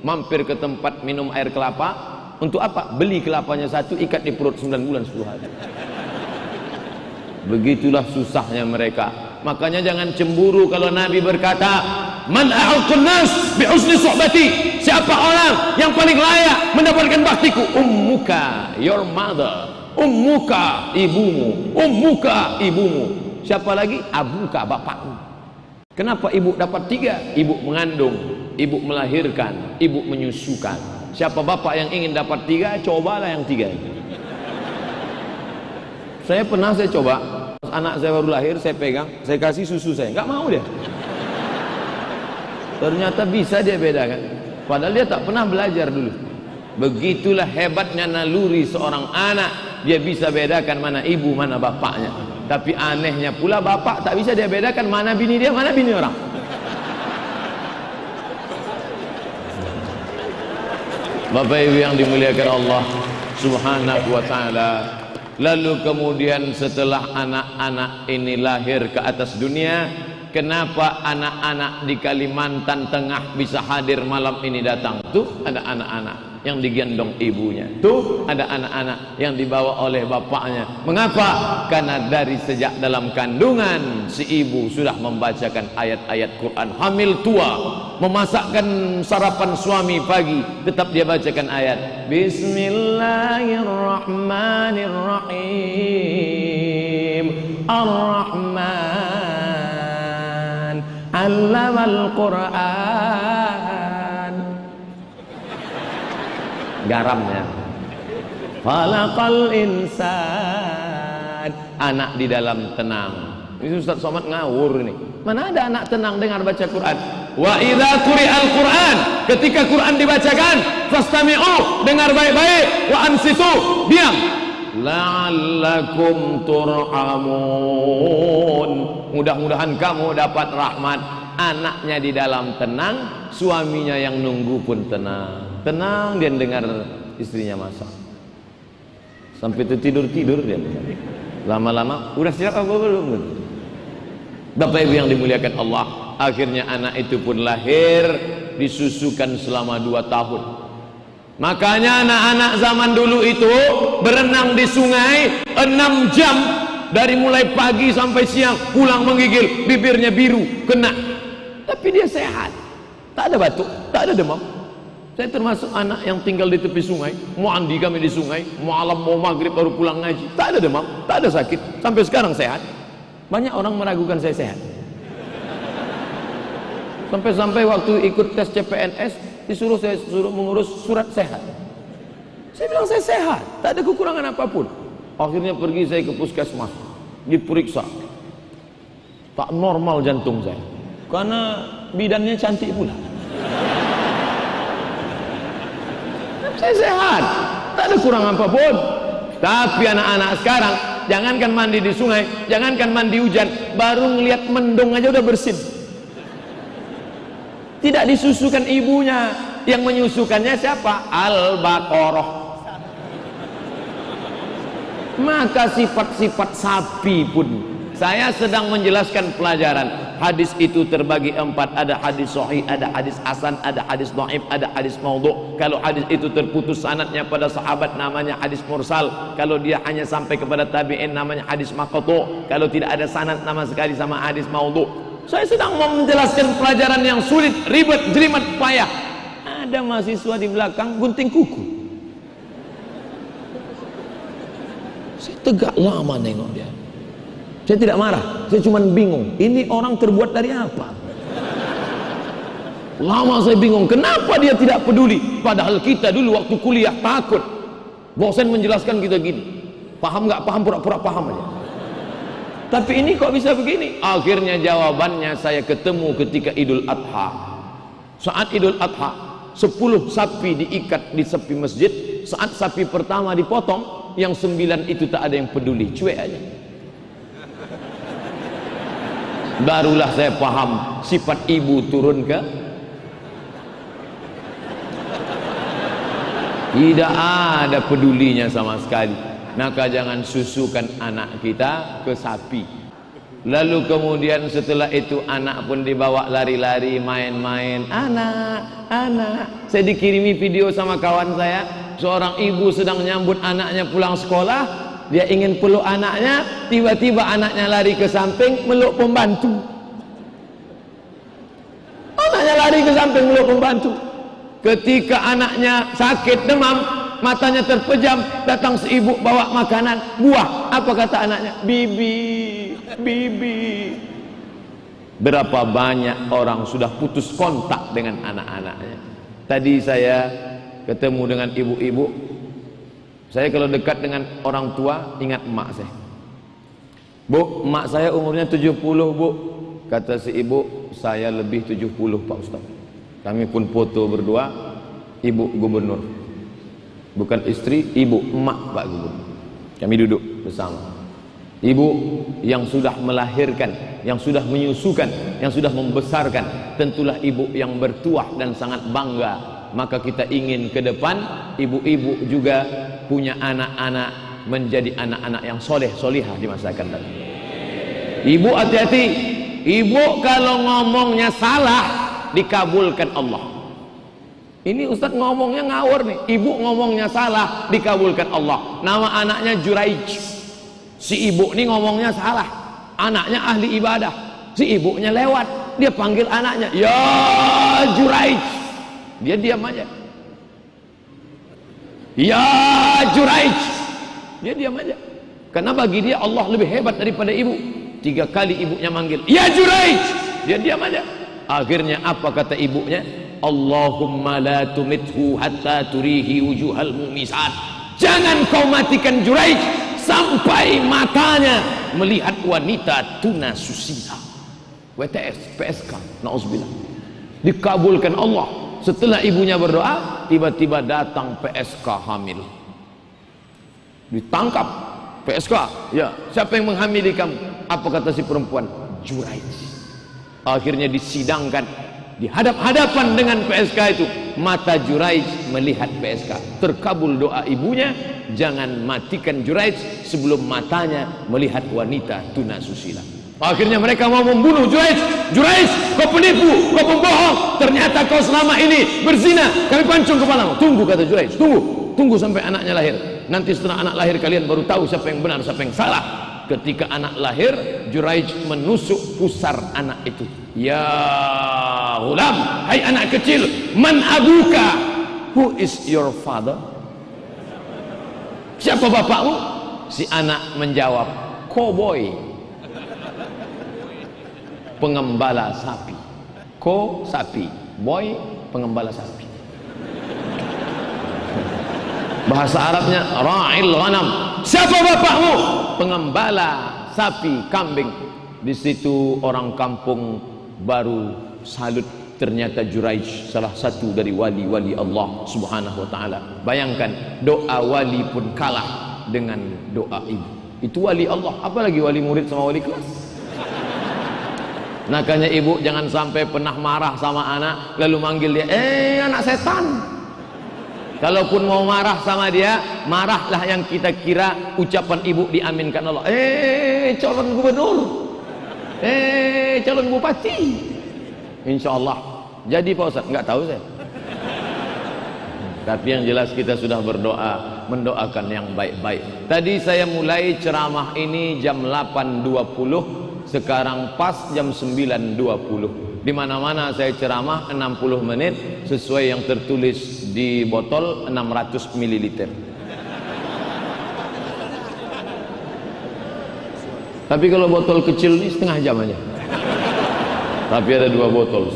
mampir ke tempat minum air kelapa. Untuk apa? Beli kelapanya satu, ikat di perut 9 bulan 10 hari. Begitulah susahnya mereka. Makanya jangan cemburu kalau Nabi berkata, man a'udun nas bi husni suhbati, siapa orang yang paling layak mendapatkan baktiku? Ummuka, your mother. Ummuka, ibumu. Ummuka, ibumu. Siapa lagi? Abuka, bapakmu. Kenapa ibu dapat 3? Ibu mengandung, ibu melahirkan, ibu menyusukan. Siapa bapak yang ingin dapat 3? Cobalah yang 3. Saya pernah coba, anak saya baru lahir, saya pegang, saya kasih susu saya, nggak mau dia. Ternyata bisa dia bedakan, padahal dia tak pernah belajar dulu. Begitulah hebatnya naluri seorang anak, dia bisa bedakan mana ibu, mana bapaknya. Tapi anehnya pula bapak tak bisa dia bedakan mana bini dia, mana bini orang. Bapak Ibu yang dimuliakan Allah Subhanahu wa ta'ala. Lalu kemudian setelah anak-anak ini lahir ke atas dunia, kenapa anak-anak di Kalimantan Tengah bisa hadir malam ini datang? Tuh ada anak-anak yang digendong ibunya, tuh ada anak-anak yang dibawa oleh bapaknya. Mengapa? Karena dari sejak dalam kandungan si ibu sudah membacakan ayat-ayat Quran. Hamil tua, memasakkan sarapan suami pagi, tetap dia bacakan ayat Bismillahirrahmanirrahim, Ar-Rahman, Allamal Quran. Garamnya Falaqal insan, anak di dalam tenang. Ini Ustaz Somad ngawur ini. Mana ada anak tenang dengar baca Quran? Wa idza quri'al Quran, ketika Quran dibacakan, fastami'u, dengar baik-baik, wa ansitu, diam. la'allakum turhamun. Mudah-mudahan kamu dapat rahmat. Anaknya di dalam tenang, suaminya yang nunggu pun tenang. Tenang dia dengar istrinya masak. Sampai tidur-tidur dia. Lama-lama, udah siap apa belum? Bapak Ibu yang dimuliakan Allah, akhirnya anak itu pun lahir, disusukan selama 2 tahun. Makanya anak-anak zaman dulu itu berenang di sungai 6 jam, dari mulai pagi sampai siang, pulang menggigil, bibirnya biru, kena. Tapi dia sehat, tak ada batuk, tak ada demam. Saya termasuk anak yang tinggal di tepi sungai, mau mandi kami di sungai, malam mau maghrib baru pulang ngaji, tak ada demam, tak ada sakit, sampai sekarang sehat. Banyak orang meragukan saya sehat. Sampai-sampai waktu ikut tes CPNS, saya suruh mengurus surat sehat. Saya bilang saya sehat, tak ada kekurangan apapun. Akhirnya pergi saya ke puskesmas, diperiksa, tak normal jantung saya, karena bidannya cantik pula. Saya sehat, tak ada kurang apapun. Tapi anak-anak sekarang, jangankan mandi di sungai, jangankan mandi hujan, baru ngelihat mendung aja udah bersin. Tidak disusukan ibunya. Yang menyusukannya siapa? Al-Baqarah. Maka sifat-sifat sapi pun, saya sedang menjelaskan pelajaran. Hadis itu terbagi 4, ada hadis sahih, ada hadis hasan, ada hadis dhaif, ada hadis maudhu. Kalau hadis itu terputus sanadnya pada sahabat, namanya hadis mursal. Kalau dia hanya sampai kepada tabi'in, namanya hadis maqtu'. Kalau tidak ada sanad nama sekali, sama hadis maudhu. Saya sedang menjelaskan pelajaran yang sulit, ribet, jelimet, payah. Ada mahasiswa di belakang gunting kuku. Saya tegak lama nengok dia. Saya tidak marah, saya cuma bingung. Ini orang terbuat dari apa? Lama saya bingung, kenapa dia tidak peduli? Padahal kita dulu waktu kuliah takut. Bosan menjelaskan kita gini. Paham nggak paham, pura-pura paham aja. Tapi ini kok bisa begini? Akhirnya jawabannya saya ketemu ketika Idul Adha. Saat Idul Adha, 10 sapi diikat di tepi masjid. Saat sapi pertama dipotong, yang 9 itu tak ada yang peduli, cuek aja. Barulah saya paham sifat ibu turun ke tidak ada pedulinya sama sekali. Maka jangan susukan anak kita ke sapi. Lalu kemudian setelah itu anak pun dibawa lari-lari, main-main. Anak. Saya dikirimi video sama kawan saya, seorang ibu sedang nyambut anaknya pulang sekolah. Dia ingin peluk anaknya, tiba-tiba anaknya lari ke samping meluk pembantu. Anaknya lari ke samping meluk pembantu. Ketika anaknya sakit demam, matanya terpejam, datang si ibu bawa makanan, buah. Apa kata anaknya? Bibi. Berapa banyak orang sudah putus kontak dengan anak-anaknya. Tadi saya ketemu dengan ibu-ibu. Saya kalau dekat dengan orang tua, ingat emak saya. Bu, emak saya umurnya 70 bu. Kata si ibu, saya lebih 70 Pak Ustaz. Kami pun foto berdua, ibu gubernur. Bukan istri, ibu, emak Pak Gubernur. Kami duduk bersama. Ibu yang sudah melahirkan, yang sudah menyusukan, yang sudah membesarkan, tentulah ibu yang bertuah dan sangat bangga. Maka kita ingin ke depan ibu-ibu juga punya anak-anak menjadi anak-anak yang soleh solihah di masa akan datang. Ibu hati-hati, ibu kalau ngomongnya salah dikabulkan Allah. Ini Ustadz ngomongnya ngawur nih. Ibu ngomongnya salah dikabulkan Allah. Nama anaknya Juraij. Si ibu nih ngomongnya salah, anaknya ahli ibadah. Si ibunya lewat, dia panggil anaknya, ya Juraij. Dia diam aja. Ya Juraij. Dia diam aja. Karena bagi dia Allah lebih hebat daripada ibu. 3 kali ibunya manggil, ya Juraij. Dia diam aja. Akhirnya apa kata ibunya? Allahumma la tumithu hatta turihi wujuhal mumisat. Jangan kau matikan Juraij sampai matanya melihat wanita tuna susila. WTS, PSK, na'udzubillah. Dikabulkan Allah. Setelah ibunya berdoa, tiba-tiba datang PSK hamil. ditangkap PSK. Ya, siapa yang menghamili kamu? Apa kata si perempuan? Juraij. Akhirnya disidangkan di hadap-hadapan dengan PSK itu. Mata Juraij melihat PSK. Terkabul doa ibunya, jangan matikan Juraij sebelum matanya melihat wanita tunasusila. Akhirnya mereka mau membunuh Juraij. Juraij, kau penipu, kau pembohong, ternyata kau selama ini berzina, kami pancung kepalamu. Tunggu, kata Juraij, tunggu sampai anaknya lahir. Nanti setelah anak lahir kalian baru tahu siapa yang benar, siapa yang salah. Ketika anak lahir, Juraij menusuk pusar anak itu. Ya ghulam, hai anak kecil, man abuka? Who is your father? Siapa bapakmu? Si anak menjawab, cowboy, pengembala sapi. Ko sapi, boy pengembala sapi. Bahasa Arabnya ra'il ghanam. Siapa bapakmu? Pengembala sapi, kambing. Di situ orang kampung baru salut, ternyata Juraij salah satu dari wali-wali Allah Subhanahu wa taala. Bayangkan, doa wali pun kalah dengan doa ibu. Itu wali Allah, apalagi wali murid sama wali kelas. Makanya ibu jangan sampai pernah marah sama anak lalu manggil dia, anak setan. Kalaupun mau marah sama dia, marahlah yang kita kira ucapan ibu diaminkan Allah. Calon gubernur, calon bupati, insya Allah jadi Pak Ustaz. Nggak tahu saya, tapi yang jelas kita sudah berdoa, mendoakan yang baik-baik. Tadi saya mulai ceramah ini jam 8.20, sekarang pas jam 9.20. Di mana-mana saya ceramah 60 menit sesuai yang tertulis di botol 600 ml. Tapi kalau botol kecil ini setengah jam aja. Tapi ada 2 botol.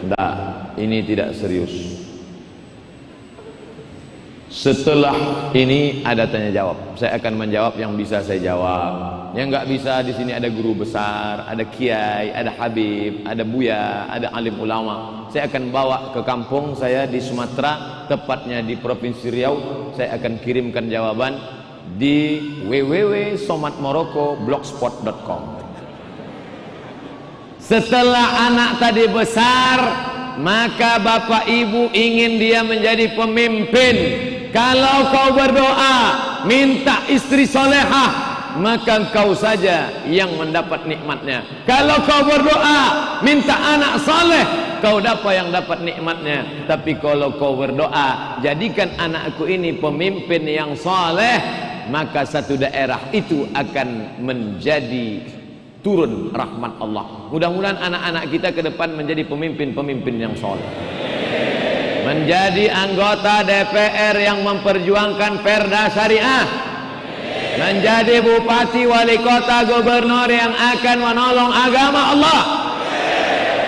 Enggak, ini tidak serius. Setelah ini ada tanya jawab. Saya akan menjawab yang bisa saya jawab. Yang nggak bisa, di sini ada guru besar, ada kiai, ada habib, ada buya, ada alim ulama. Saya akan bawa ke kampung saya di Sumatera, tepatnya di Provinsi Riau. Saya akan kirimkan jawaban di www.somatmoroko.blogspot.com. Setelah anak tadi besar, maka bapak ibu ingin dia menjadi pemimpin. Kalau kau berdoa minta istri solehah, maka engkau saja yang mendapat nikmatnya. Kalau kau berdoa minta anak soleh, kau dapat yang dapat nikmatnya. Tapi kalau kau berdoa jadikan anakku ini pemimpin yang soleh, maka satu daerah itu akan menjadi turun rahmat Allah. Mudah-mudahan anak-anak kita ke depan menjadi pemimpin-pemimpin yang soleh, menjadi anggota DPR yang memperjuangkan perda syariah, menjadi bupati, wali kota, gubernur yang akan menolong agama Allah.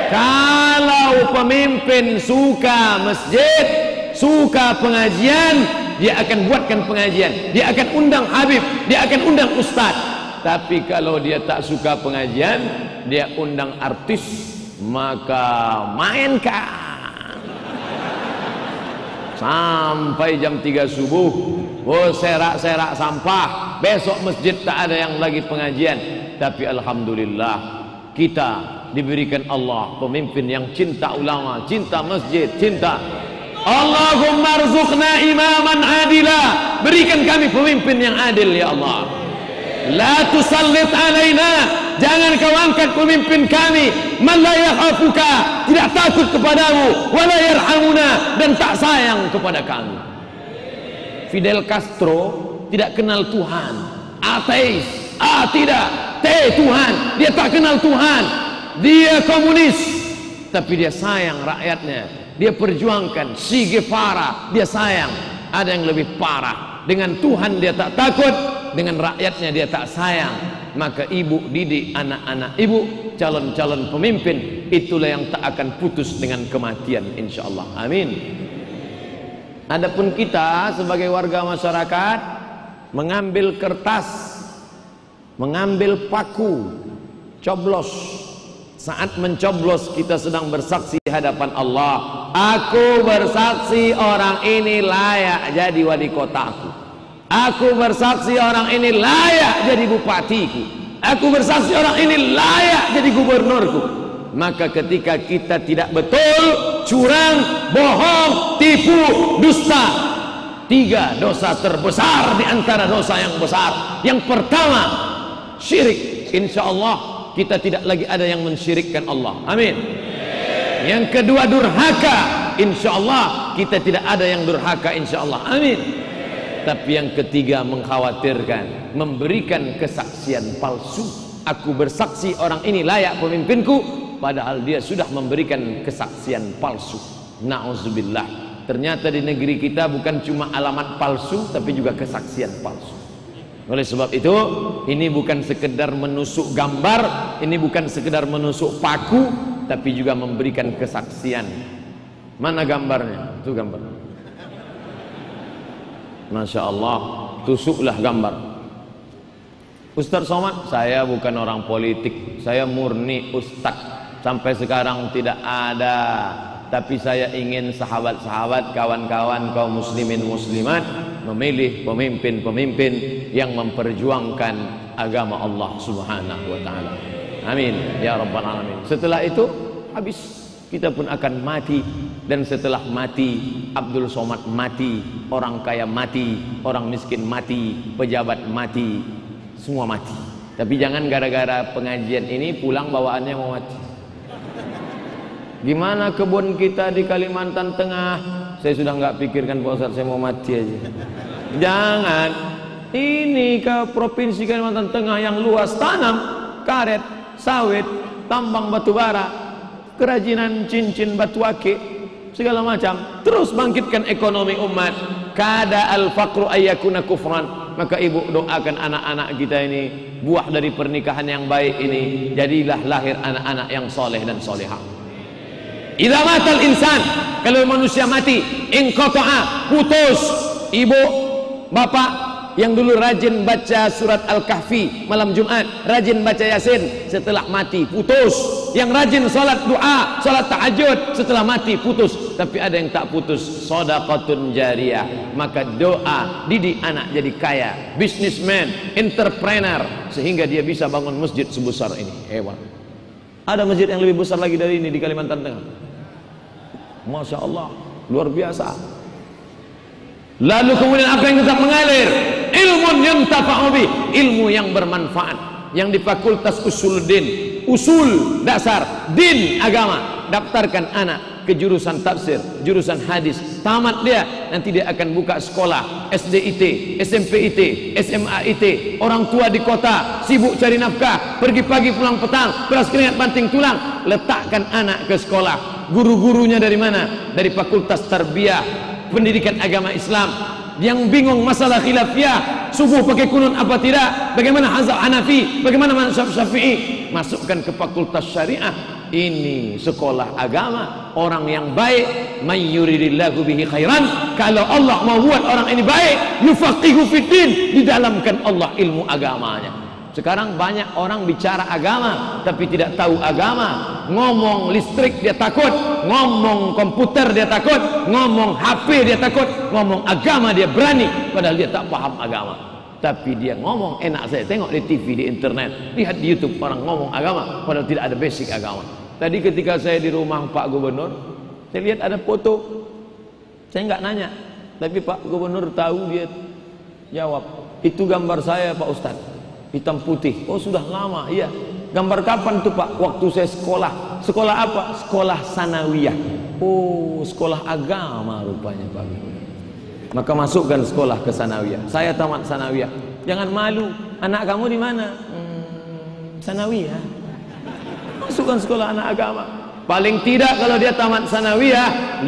Kalau pemimpin suka masjid, suka pengajian, dia akan buatkan pengajian, dia akan undang habib, dia akan undang ustadz. Tapi kalau dia tak suka pengajian, dia undang artis, maka mainkan sampai jam 3 subuh. Serak-serak sampah, besok masjid tak ada yang lagi pengajian. Tapi alhamdulillah kita diberikan Allah pemimpin yang cinta ulama, cinta masjid, cinta. Allahumma rzuqna imaman adila, berikan kami pemimpin yang adil ya Allah. La tusallit alaina, jangan kau angkat pemimpin kami man la yakhafuka, tidak takut kepadamu, wala yarhamuna, dan tak sayang kepada kami. Fidel Castro tidak kenal Tuhan, ateis, tidak, Tuhan, dia tak kenal Tuhan, dia komunis, tapi dia sayang rakyatnya, dia perjuangkan. Che Guevara, dia sayang. Ada yang lebih parah, dengan Tuhan dia tak takut, dengan rakyatnya dia tak sayang. Maka ibu didik anak-anak ibu, calon-calon pemimpin, itulah yang tak akan putus dengan kematian insyaallah. Amin. Adapun kita sebagai warga masyarakat, mengambil kertas, mengambil paku, coblos. Saat mencoblos kita sedang bersaksi hadapan Allah. Aku bersaksi orang ini layak jadi wali kota aku. Aku bersaksi orang ini layak jadi bupatiku. Aku bersaksi orang ini layak jadi gubernurku. Maka ketika kita tidak betul, curang, bohong, tipu, dusta, 3 dosa terbesar di antara dosa yang besar. Yang pertama, syirik. Insya Allah kita tidak lagi ada yang mensyirikkan Allah. Amin. Yang kedua, durhaka. Insya Allah kita tidak ada yang durhaka. Insya Allah. Amin. Tapi yang ketiga, mengkhawatirkan, memberikan kesaksian palsu. Aku bersaksi orang ini layak pemimpinku, padahal dia sudah memberikan kesaksian palsu. Na'udzubillah. Ternyata di negeri kita bukan cuma alamat palsu, tapi juga kesaksian palsu. Oleh sebab itu, ini bukan sekedar menusuk gambar, ini bukan sekedar menusuk paku, tapi juga memberikan kesaksian. Mana gambarnya? Itu gambar. Masya Allah, tusuklah gambar. Ustaz Somad, saya bukan orang politik, saya murni ustaz. Sampai sekarang tidak ada. Tapi saya ingin sahabat-sahabat, kawan-kawan kaum muslimin muslimat memilih pemimpin-pemimpin yang memperjuangkan agama Allah Subhanahu wa taala. Amin ya rabbal alamin. Setelah itu habis, kita pun akan mati. Dan setelah mati, Abdul Somad mati, orang kaya mati, orang miskin mati, pejabat mati, semua mati. Tapi jangan gara-gara pengajian ini pulang bawaannya mau mati. Gimana kebun kita di Kalimantan Tengah? Saya sudah nggak pikirkan Pak Ustaz, saya mau mati aja. Jangan. Ini ke provinsi Kalimantan Tengah yang luas, tanam karet, sawit, tambang batu bara, kerajinan cincin batu akik, segala macam. Terus bangkitkan ekonomi umat. Kada al-faqru ayyakuna kufran. Maka ibu doakan anak-anak kita ini, buah dari pernikahan yang baik ini, jadilah lahir anak-anak yang soleh dan solehah. Idza matal insan, kalau manusia mati, inqata'a, putus. Ibu, bapak yang dulu rajin baca surat Al-Kahfi malam Jumat, rajin baca Yasin, setelah mati putus. Yang rajin salat doa, salat tahajud, setelah mati putus. Tapi ada yang tak putus, shadaqatun jariyah. Maka doa didik anak jadi kaya, businessman, entrepreneur, sehingga dia bisa bangun masjid sebesar ini. Hebat. Ada masjid yang lebih besar lagi dari ini di Kalimantan Tengah. Masya Allah, luar biasa. Lalu kemudian apa yang tetap mengalir? Ilmun yuntafa'u bih, ilmu yang bermanfaat. Yang di Fakultas Usuluddin, usul dasar din agama, daftarkan anak ke jurusan tafsir, jurusan hadis, tamat dia, nanti dia akan buka sekolah SDIT, SMPIT, SMAIT. Orang tua di kota sibuk cari nafkah, pergi pagi pulang petang, beras keringat banting tulang. Letakkan anak ke sekolah. Guru-gurunya dari mana? Dari Fakultas Tarbiyah, Pendidikan Agama Islam. Yang bingung masalah khilafiyah, subuh pakai kunut apa tidak, bagaimana mazhab Hanafi, bagaimana mazhab Syafi'i, masukkan ke Fakultas Syariah. Ini sekolah agama. Orang yang baik, may yuridillahu bihi khairan, kalau Allah mau buat orang ini baik, yufaqihu fiddin, didalamkan Allah ilmu agamanya. Sekarang banyak orang bicara agama tapi tidak tahu agama. Ngomong listrik dia takut, ngomong komputer dia takut, ngomong HP dia takut, ngomong agama dia berani, padahal dia tak paham agama. Tapi dia ngomong enak. Saya tengok di TV, di internet, lihat di YouTube orang ngomong agama padahal tidak ada basic agama. Tadi ketika saya di rumah Pak Gubernur, saya lihat ada foto. Saya nggak nanya, tapi Pak Gubernur tahu, dia jawab, itu gambar saya Pak Ustadz, hitam putih. Oh sudah lama. Iya. Gambar kapan tuh Pak? Waktu saya sekolah. Sekolah apa? Sekolah sanawiyah. Oh sekolah agama rupanya Pak. Maka masukkan sekolah ke sanawiyah. Saya tamat sanawiyah. Jangan malu. Anak kamu di mana? Sanawiyah. Masukkan sekolah anak agama. Paling tidak kalau dia tamat sanawiyah, 5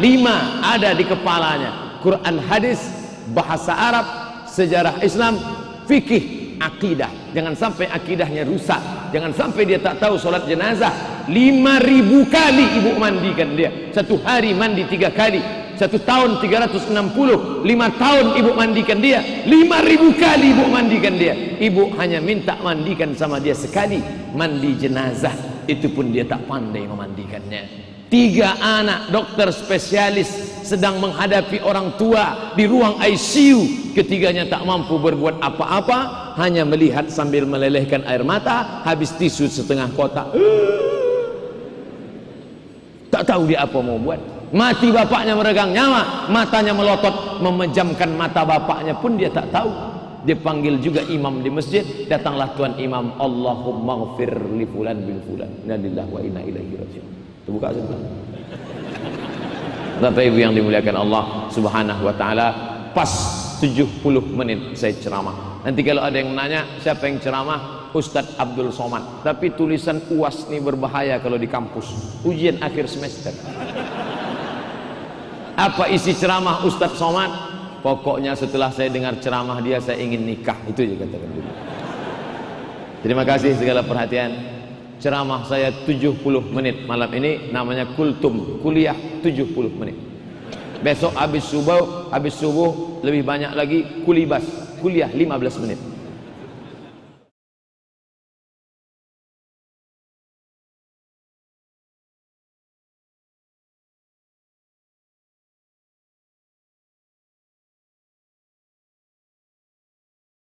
ada di kepalanya. Quran, hadis, bahasa Arab, sejarah Islam, fikih, akidah. Jangan sampai akidahnya rusak. Jangan sampai dia tak tahu sholat jenazah. 5.000 kali ibu mandikan dia. Satu hari mandi 3 kali. 1 tahun 360. 5 tahun ibu mandikan dia. 5.000 kali ibu mandikan dia. Ibu hanya minta mandikan sama dia sekali, mandi jenazah. Itu pun dia tak pandai memandikannya. 3 anak dokter spesialis sedang menghadapi orang tua di ruang ICU. ketiganya tak mampu berbuat apa-apa, hanya melihat sambil melelehkan air mata, habis tisu setengah kotak. Tak tahu dia apa mau buat. Mati bapaknya meregang nyawa, matanya melotot, memejamkan mata bapaknya pun dia tak tahu. Dia panggil juga imam di masjid, datanglah tuan imam, Allahumma ghfir li fulan bin fulan, inna lillahi wa inna ilaihi raji'un. Terbuka sebelah. Bapak Ibu yang dimuliakan Allah Subhanahu wa taala, pas 70 menit saya ceramah. Nanti kalau ada yang menanya siapa yang ceramah, Ustadz Abdul Somad. Tapi tulisan UAS ini berbahaya kalau di kampus, ujian akhir semester. Apa isi ceramah Ustadz Somad? Pokoknya setelah saya dengar ceramah dia, saya ingin nikah. Itu aja katakan dulu. Terima kasih segala perhatian. Ceramah saya 70 menit malam ini, namanya Kultum, kuliah 70 menit. Besok habis subuh lebih banyak lagi kulibas, kuliah 15 menit.